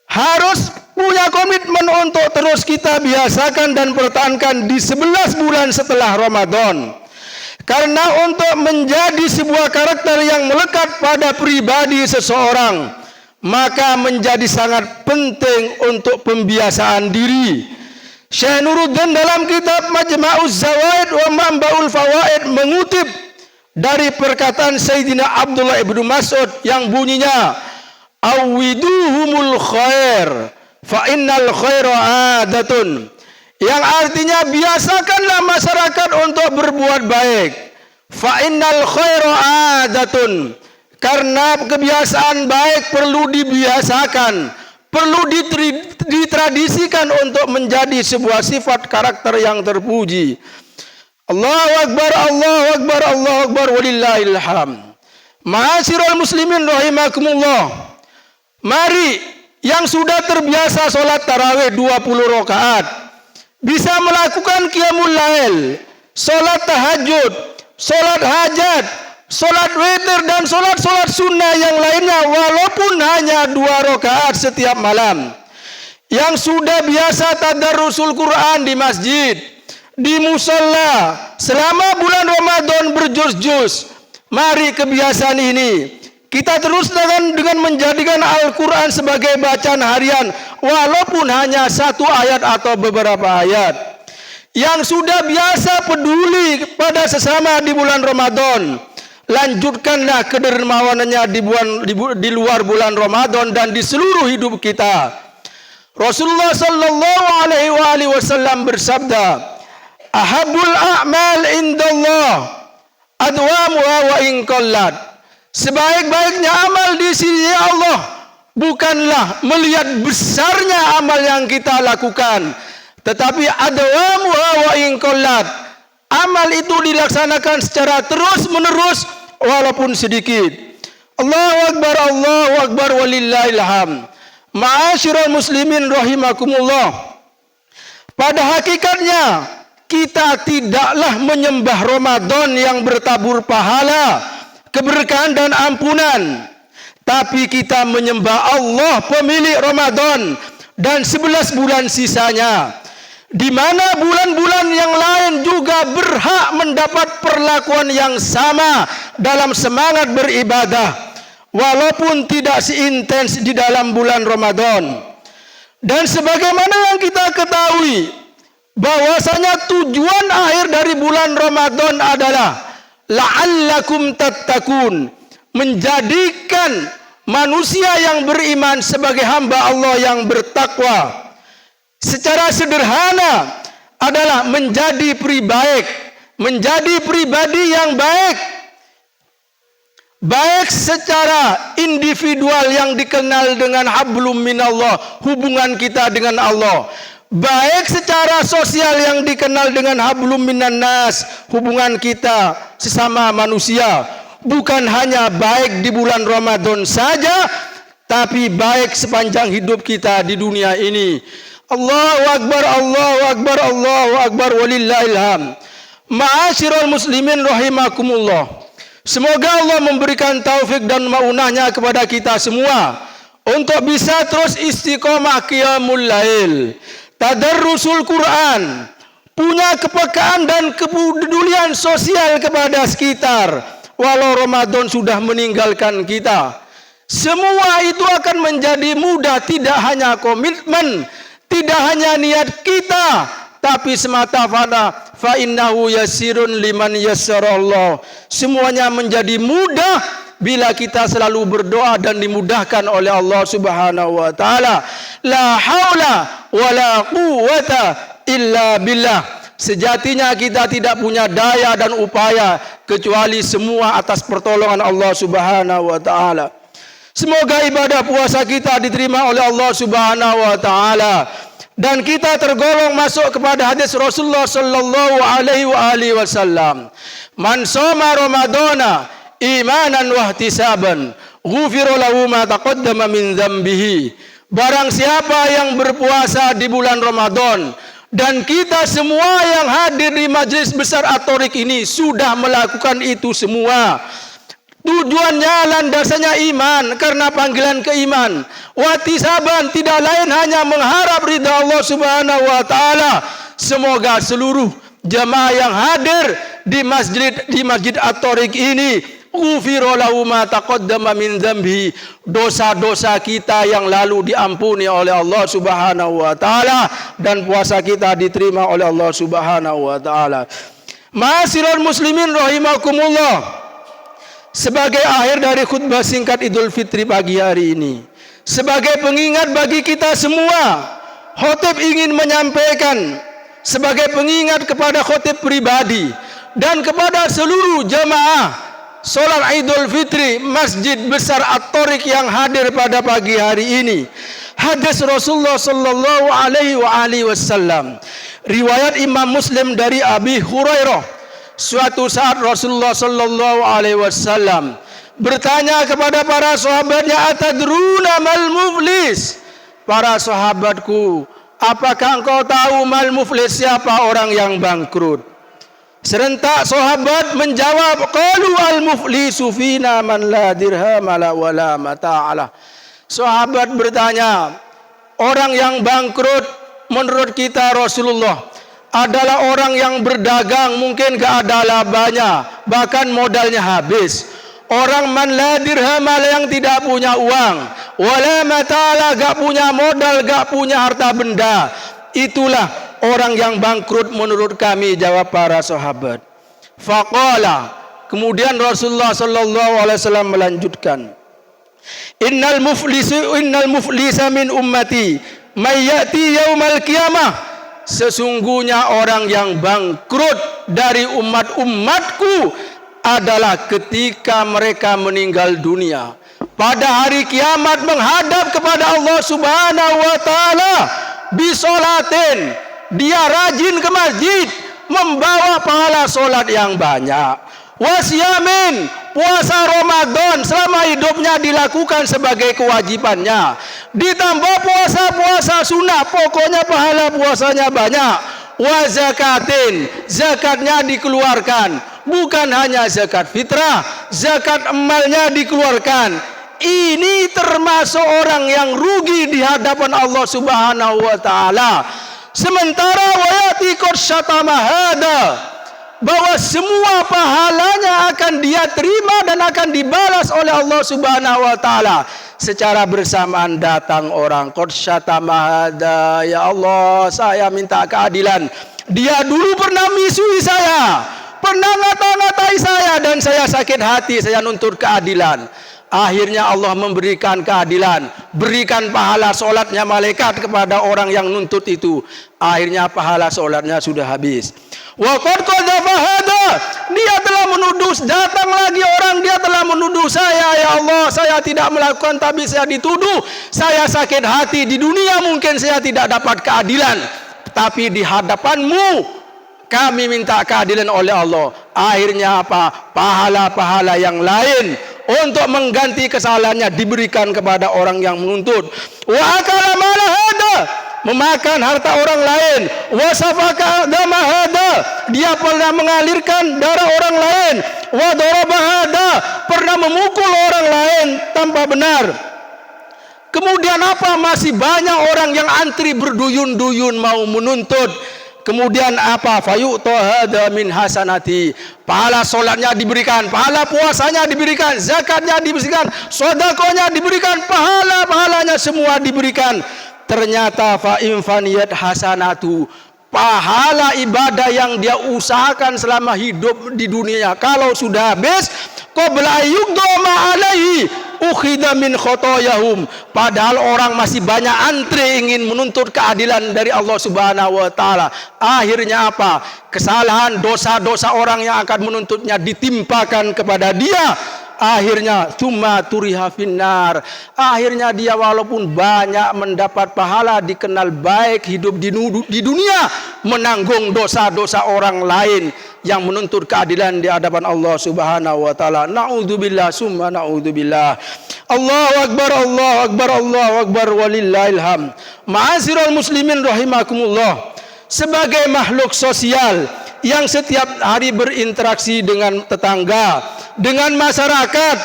harus punya komitmen untuk terus kita biasakan dan pertahankan di 11 bulan setelah Ramadan. Karena untuk menjadi sebuah karakter yang melekat pada pribadi seseorang, maka menjadi sangat penting untuk pembiasaan diri. Syekh Nuruddin dalam kitab Majma'uz Zawaid wa Manba'ul Fawaid mengutip dari perkataan Sayyidina Abdullah ibnu Mas'ud yang bunyinya, awiduhumul khair fa innal khaira adatun, yang artinya biasakanlah masyarakat untuk berbuat baik. Fa innal khaira adatun, karena kebiasaan baik perlu dibiasakan, perlu ditradisikan untuk menjadi sebuah sifat karakter yang terpuji. Allahu Akbar, Allahu Akbar, Allahu Akbar, walillahil hamd. Ma'asyiral muslimin rahimakumullah. Mari yang sudah terbiasa sholat tarawih 20 rakaat, bisa melakukan qiyamul lail, sholat tahajud, sholat hajat, sholat witir dan sholat sunnah yang lainnya walaupun hanya 2 rakaat setiap malam. Yang sudah biasa tadarrusul Quran di masjid, di musola selama bulan Ramadan berjuz-juz, Mari kebiasaan ini kita terus dengan menjadikan Al-Quran sebagai bacaan harian, walaupun hanya satu ayat atau beberapa ayat. Yang sudah biasa peduli pada sesama di bulan Ramadan, lanjutkanlah kedermawanannya di luar bulan Ramadan dan di seluruh hidup kita. Rasulullah sallallahu alaihi wasallam bersabda, "Ahabul a'mal indallah adwamuha wa in qallat." Sebaik-baiknya amal di sisi Allah bukanlah melihat besarnya amal yang kita lakukan, tetapi adwamuha wa in qallat. Amal itu dilaksanakan secara terus-menerus walaupun sedikit. Allahu Akbar walillahil hamd. Ma'asyiral muslimin rahimakumullah. Pada hakikatnya kita tidaklah menyembah Ramadan yang bertabur pahala, keberkahan dan ampunan, tapi kita menyembah Allah pemilik Ramadan dan 11 bulan sisanya, di mana bulan-bulan yang lain juga berhak mendapat perlakuan yang sama dalam semangat beribadah, walaupun tidak seintens di dalam bulan Ramadan. Dan sebagaimana yang kita ketahui, bahwasanya tujuan akhir dari bulan Ramadan adalah la'allakum tattaqun, menjadikan manusia yang beriman sebagai hamba Allah yang bertakwa. Secara sederhana adalah menjadi pribadi yang baik, baik secara individual yang dikenal dengan hablum minallah, hubungan kita dengan Allah, baik secara sosial yang dikenal dengan hablum minan nas, hubungan kita sesama manusia. Bukan hanya baik di bulan Ramadan saja, tapi baik sepanjang hidup kita di dunia ini. Allahu Akbar, Allahu Akbar, Allahu Akbar walillahil hamd. Ma'asyiral muslimin rahimakumullah. Semoga Allah memberikan taufik dan maunahnya kepada kita semua untuk bisa terus istiqomah qiyamul lail, tadarrusul Quran, punya kepekaan dan kepedulian sosial kepada sekitar walau Ramadan sudah meninggalkan kita. Semua itu akan menjadi mudah, tidak hanya komitmen, tidak hanya niat kita, tapi semata-mata fa innahu yasirun liman yassarallah. Semuanya menjadi mudah bila kita selalu berdoa dan dimudahkan oleh Allah Subhanahu wa taala. La haula wala quwwata illa billah. Sejatinya kita tidak punya daya dan upaya kecuali semua atas pertolongan Allah Subhanahu wa taala. Semoga ibadah puasa kita diterima oleh Allah Subhanahu wa taala dan kita tergolong masuk kepada hadis Rasulullah sallallahu alaihi wasallam. Man shoma ramadhana imanan wa ihtisaban ghufira lahu ma taqaddama min dzambihi. Barang siapa yang berpuasa di bulan Ramadan, dan kita semua yang hadir di majlis besar At-Thariq ini sudah melakukan itu semua. Tujuannya landasannya iman, karena panggilan keiman. Watisaban, tidak lain hanya mengharap ridha Allah Subhanahu wa taala. Semoga seluruh jamaah yang hadir di masjid At-Thariq ini ghufira lahu ma taqaddama min dzambi, dosa-dosa kita yang lalu diampuni oleh Allah Subhanahu wa taala dan puasa kita diterima oleh Allah Subhanahu wa taala. Ma'asyiral muslimin rahimakumullah. Sebagai akhir dari khutbah singkat Idul Fitri pagi hari ini, sebagai pengingat bagi kita semua, khotib ingin menyampaikan sebagai pengingat kepada khotib pribadi dan kepada seluruh jamaah salat Idul Fitri Masjid Besar At-Thariq yang hadir pada pagi hari ini. Hadis Rasulullah sallallahu alaihi wasallam, riwayat Imam Muslim dari Abi Hurairah. Suatu saat Rasulullah sallallahu alaihi wasallam bertanya kepada para sahabatnya, atadruna mal muflis? Para sahabatku, apakah engkau tahu mal muflis, siapa orang yang bangkrut? Serentak sahabat menjawab, qalu al muflisu fina man la dirham wala mata'ala. Sahabat bertanya, orang yang bangkrut menurut kita Rasulullah adalah orang yang berdagang, mungkin gak ada labanya, bahkan modalnya habis. Orang man la dirhama, yang tidak punya uang, wala mata'ala, gak punya modal, gak punya harta benda. Itulah orang yang bangkrut menurut kami, jawab para sahabat. Faqala, kemudian Rasulullah sallallahu alaihi wasallam melanjutkan, Innal muflisa min ummati may ya'ti yaumal qiyamah. Sesungguhnya orang yang bangkrut dari umatku adalah ketika mereka meninggal dunia, pada hari kiamat menghadap kepada Allah Subhanahu wa taala bisolatin, dia rajin ke masjid, membawa pahala solat yang banyak. Wasyamin, puasa Ramadan selama hidupnya dilakukan sebagai kewajibannya, ditambah puasa sunnah, pokoknya pahala puasanya banyak. Wa zakatin, zakatnya dikeluarkan, bukan hanya zakat fitrah, zakat emalnya dikeluarkan. Ini termasuk orang yang rugi di hadapan Allah Subhanahu wa taala. Sementara wayati qad syatama hada, bahwa semua pahalanya akan dia terima dan akan dibalas oleh Allah Subhanahu wa taala. Secara bersamaan datang orang qad syatama hada, ya Allah, saya minta keadilan. Dia dulu pernah misui saya, pernah ngata-ngatai saya, dan saya sakit hati, saya nuntut keadilan. Akhirnya Allah memberikan keadilan, berikan pahala solatnya malaikat kepada orang yang nuntut itu. Akhirnya pahala solatnya sudah habis. Wa qad qadhafa hada, dia telah menuduh, datang lagi orang, dia telah menuduh saya, ya Allah, saya tidak melakukan tapi saya dituduh, saya sakit hati, di dunia mungkin saya tidak dapat keadilan, tapi di hadapanmu kami minta keadilan oleh Allah. Akhirnya apa? Pahala-pahala yang lain untuk mengganti kesalahannya diberikan kepada orang yang menuntut. Wa akala mala hada, memakan harta orang lain. Wa safaka dama hada, dia pernah mengalirkan darah orang lain. Wa daraba hada, pernah memukul orang lain tanpa benar. Kemudian apa? Masih banyak orang yang antri berduyun-duyun mau menuntut. Kemudian apa? Fayu'ta hada min hasanati, pahala solatnya diberikan, pahala puasanya diberikan, zakatnya diberikan, sedekahnya diberikan, pahalanya semua diberikan. Ternyata fa infaniyat hasanatu, pahala ibadah yang dia usahakan selama hidup di dunia, kalau sudah habis, qabla yuqdama alaihi ukhidha min khotoyahum, padahal orang masih banyak antri ingin menuntut keadilan dari Allah Subhanahu wa taala. Akhirnya apa? Kesalahan, dosa-dosa orang yang akan menuntutnya ditimpakan kepada dia. Akhirnya tsumma turiha finnar, akhirnya dia walaupun banyak mendapat pahala, dikenal baik hidup di dunia, menanggung dosa-dosa orang lain yang menuntut keadilan di hadapan Allah Subhanahu wa taala. Naudzubillah summa naudzubillah. Allahu akbar, Allahu akbar, Allahu akbar, walillahil hamd. Ma'asyiral muslimin rahimakumullah. Sebagai makhluk sosial yang setiap hari berinteraksi dengan tetangga, dengan masyarakat,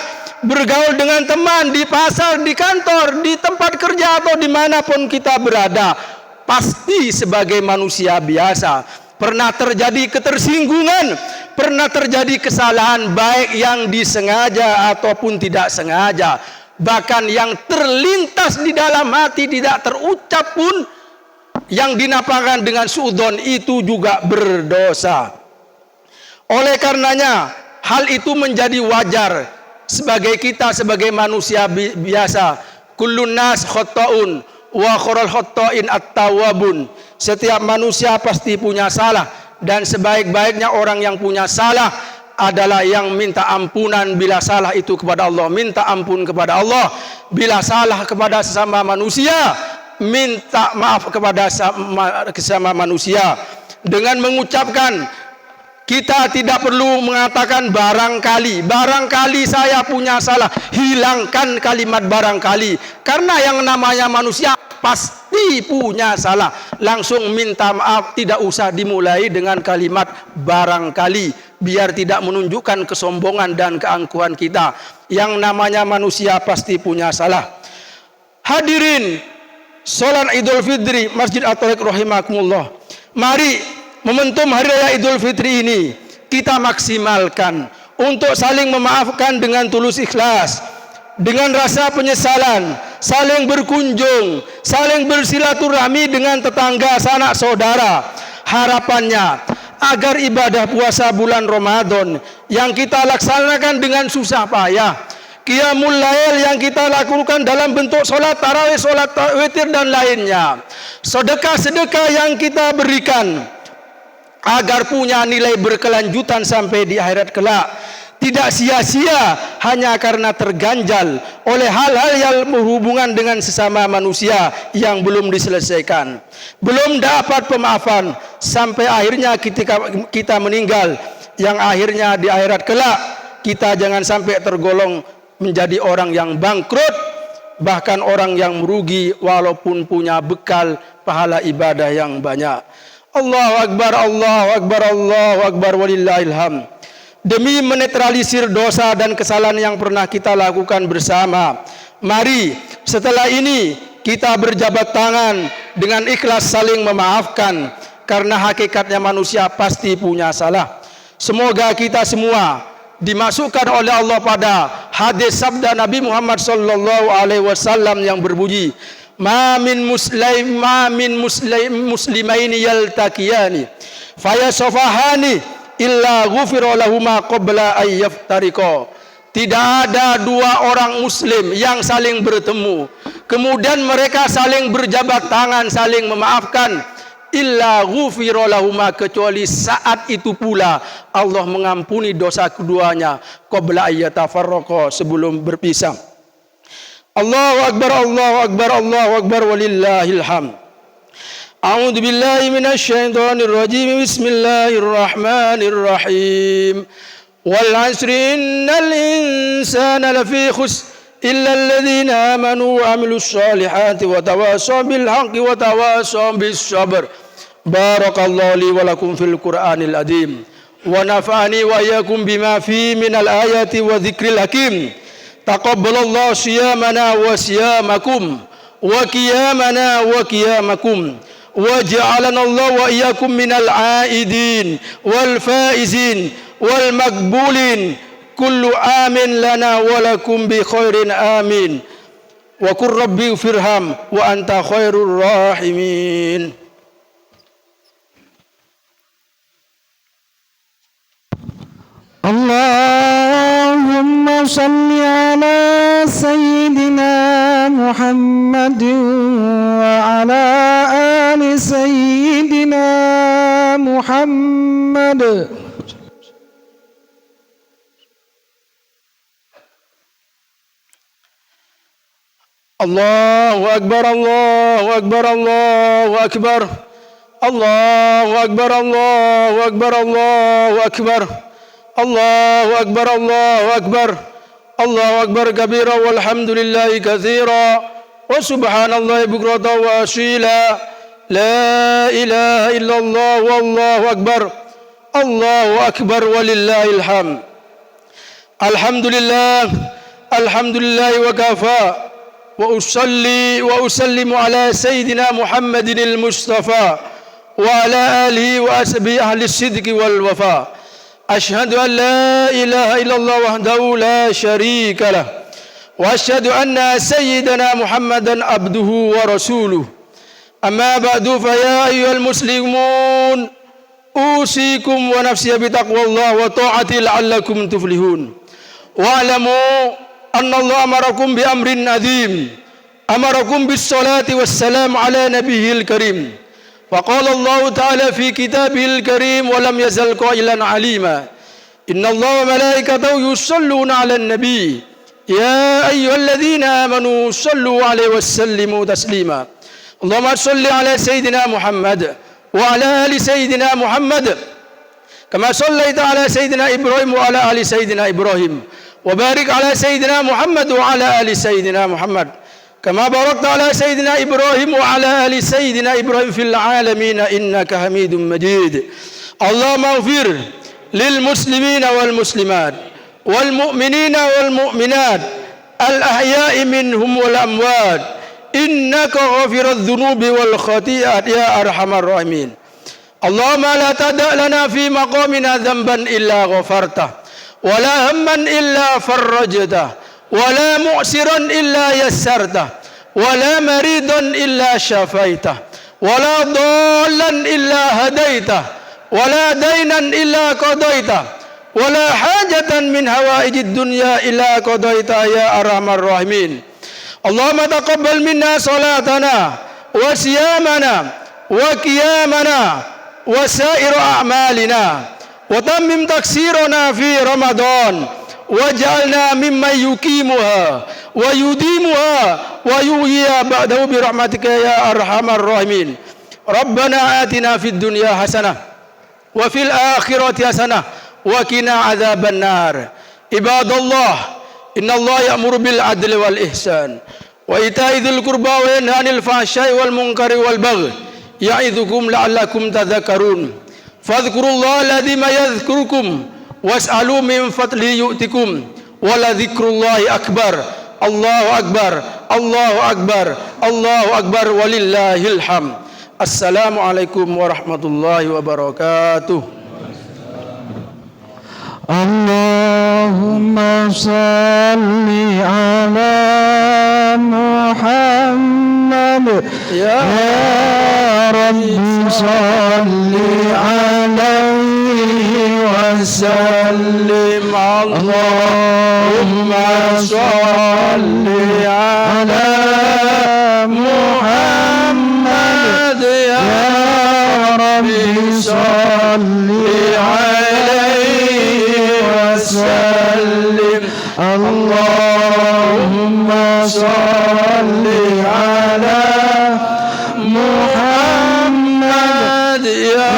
bergaul dengan teman di pasar, di kantor, di tempat kerja, atau dimanapun kita berada, pasti sebagai manusia biasa pernah terjadi ketersinggungan, pernah terjadi kesalahan, baik yang disengaja ataupun tidak sengaja, bahkan yang terlintas di dalam hati, tidak terucap pun, yang dinapakan dengan suudzon, itu juga berdosa. Oleh karenanya hal itu menjadi wajar sebagai kita, sebagai manusia biasa. Kullun nas khata'un wa khairul khata'in at-tawwabun. Setiap manusia pasti punya salah, dan sebaik-baiknya orang yang punya salah adalah yang minta ampunan bila salah itu kepada Allah. Minta ampun kepada Allah bila salah kepada sesama manusia, minta maaf kepada sesama manusia dengan mengucapkan, kita tidak perlu mengatakan barangkali saya punya salah. Hilangkan kalimat barangkali, karena yang namanya manusia pasti punya salah. Langsung minta maaf, tidak usah dimulai dengan kalimat barangkali, biar tidak menunjukkan kesombongan dan keangkuhan kita. Yang namanya manusia pasti punya salah. Hadirin salat Idul Fitri Masjid At-Thariq rahimakumullah, mari Momentum Hari Raya Idul Fitri ini kita maksimalkan untuk saling memaafkan dengan tulus ikhlas, dengan rasa penyesalan, saling berkunjung, saling bersilaturahmi dengan tetangga, sanak saudara. Harapannya agar ibadah puasa bulan Ramadan yang kita laksanakan dengan susah payah, qiyamul lail yang kita lakukan dalam bentuk solat tarawih, solat witir dan lainnya, sedekah-sedekah yang kita berikan, agar punya nilai berkelanjutan sampai di akhirat kelak, tidak sia-sia hanya karena terganjal oleh hal-hal yang berhubungan dengan sesama manusia yang belum diselesaikan, belum dapat pemaafan sampai akhirnya kita meninggal, yang akhirnya di akhirat kelak kita jangan sampai tergolong menjadi orang yang bangkrut, bahkan orang yang merugi walaupun punya bekal pahala ibadah yang banyak. Allahu Akbar, Allahu Akbar, Allahu Akbar, walillahil hamd. Demi menetralisir dosa dan kesalahan yang pernah kita lakukan bersama, mari setelah ini kita berjabat tangan dengan ikhlas saling memaafkan, karena hakikatnya manusia pasti punya salah. Semoga kita semua dimasukkan oleh Allah pada hadis sabda Nabi Muhammad sallallahu alaihi wasallam yang berbunyi, ma min muslimaini yaltaqiyani fayasafahani illa ghufira lahuma qabla ay yaftariqa. Tidak ada dua orang muslim yang saling bertemu kemudian mereka saling berjabat tangan, saling memaafkan, illa ghufira lahuma, kecuali saat itu pula Allah mengampuni dosa keduanya, qabla ay yatafarraqa, sebelum berpisah. Allahu Akbar, Allahu Akbar, Allahu Akbar, walillahil hamd. A'udzu billahi minasy syaithanir rajim. Bismillahirrahmanirrahim. Wal 'asri innal insana lafi khusr illa alladhina amanu wa 'amilus solihati wa tawassaw bil haqqi wa tawassaw bis sabr. Barakallahu li wa lakum fil Qur'anil azim wa nafa'ani wa iyyakum bima fi minal ayati wa dzikril hakim. Taqabbalallahu siyamana wa siyamakum wa qiyamana wa qiyamakum. وجعلنا الله وإياكم من العائدين والفائزين والمقبولين كل آمين لنا ولكم بخير آمين وقل ربي اغفرهم وأنت خير الراحمين. اللهم صل على سيدنا محمد وعلى آل سيدنا محمد. Allahu Akbar, Allahu Akbar, Allahu Akbar, Allahu Akbar, Allahu Akbar, Allahu Akbar, Allahu Akbar, Allahu Akbar, Allahu Akbar kabira walhamdulillahi katsira wa subhanallahi bukratan wa asila. La ilaha illallah wallahu akbar, Allahu akbar walillahil hamd. Alhamdulillah, alhamdulillah wa kafa wa usalli wa usallimu ala sayyidina Muhammadin al-Mustafa wa ala alihi wa ashabihi ahli sidqi wal wafa. Ashhadu an la ilaha illallah wahdahu la syarika lah wa ashhadu anna sayyidana Muhammadan abduhu wa rasuluh. Amma ba'du, fa ya ayyuhal muslimun usikum wa nafsi bitaqwallah wa ta'ati la'allakum tuflihun. Wa'lamu anna Allah amarakum bi amrin azim, amarakum bis salati was salam ala nabiyil karim. Faqala Allah ta'ala fi kitabihil karim wa lam yazal qailan alima, inna Allah wa malaikatahu yusalluna 'alan nabi ya ayyuhalladzina amanu sallu 'alaihi wa sallimu taslima. Allahumma salli 'ala sayyidina Muhammad wa 'ala ali sayyidina Muhammad kama sallaita 'ala sayyidina Ibrahim wa 'ala ali sayyidina Ibrahim wa barik 'ala sayyidina Muhammad wa 'ala ali sayyidina Muhammad kama barakta 'ala sayyidina Ibrahim wa 'ala ali sayyidina Ibrahim fil 'alamin innaka Hamidum Majid. Allahumma ighfir lil muslimina wal muslimat wal mu'minina wal mu'minat al ahya'i minhum wal amwat innaka ghafiradz dzunubi wal khati'at ya arhamar rahimin. Allahumma la tada' lana fi maqamina dhanban illa ghafartah wa la hamman illa farrajtah wa la mu'siran illa yassartah wa la maridan illa syafaitah wa la dhallan illa hadaitah wa la dainan illa qadaitah wa la hajatan min hawaijid dunya illa qadaitah ya arhamar rahimin. Allahumma taqabbal minna salatana wa siyamana wa qiyamana wa sa'ir a'malina wa tammim taksirana fi Ramadan waj'alna mimman yuqimuha wa yudimuha wa yuhyiha ba'dahu bi rahmatika ya arhamar rahimin. Rabbana atina fid dunya hasanah wa fil akhirati hasanah wa qina adzaban nar. Ibadallah, innallaha ya'muru bil adli wal ihsan wa ita'i dzil qurba wa yanha 'anil fahsya'i wal munkari wal baghi ya'idzukum la'allakum tadhakkarun. Fadhkurullaha alladhima yadhkurukum was'alu min fadli yu'tikum wa la dzikrullahi akbar. Allahu akbar, Allahu akbar, Allahu akbar walillahil hamd. Assalamualaikum warahmatullahi wabarakatuh. Allahumma salli ala Muhammad ya Rabbi salli alaihi wa sallim. Allahumma salli ala Muhammad ya Rabbi salli alaihi wa sallim. Allahumma salli ala Muhammad ya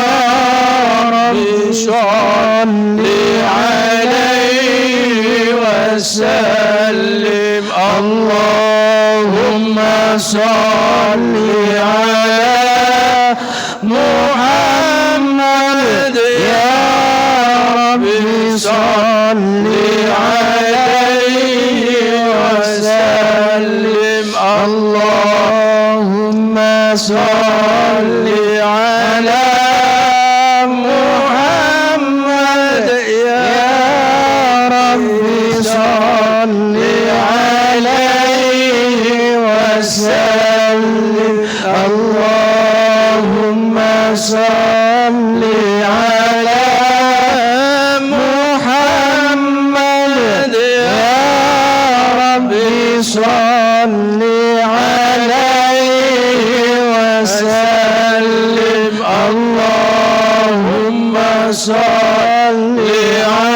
Rabbi salli alaihi wa sallim. Allahumma salli ala Muhammad ya Rabbi salli alaihi wa sallim. Allahumma salli ala Muhammad ya Rabbi salli alaihi wa sallim. Allahumma salli ala Muhammad ya Rabbi salli alaihi wa sallim. Allahumma salli ala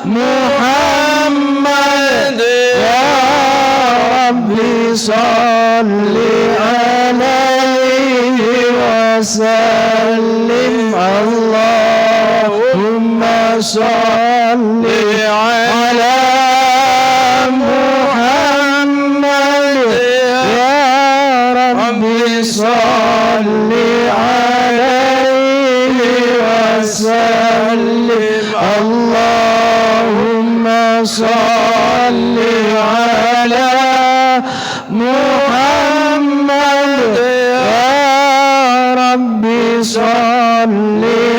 Muhammad ya Rabbi salli alaihi wa sallim. Allahumma salli ala Muhammad ya Rabbi salli alaihi wa sallim. Allahumma salli ala Muhammad ya Rabbi salli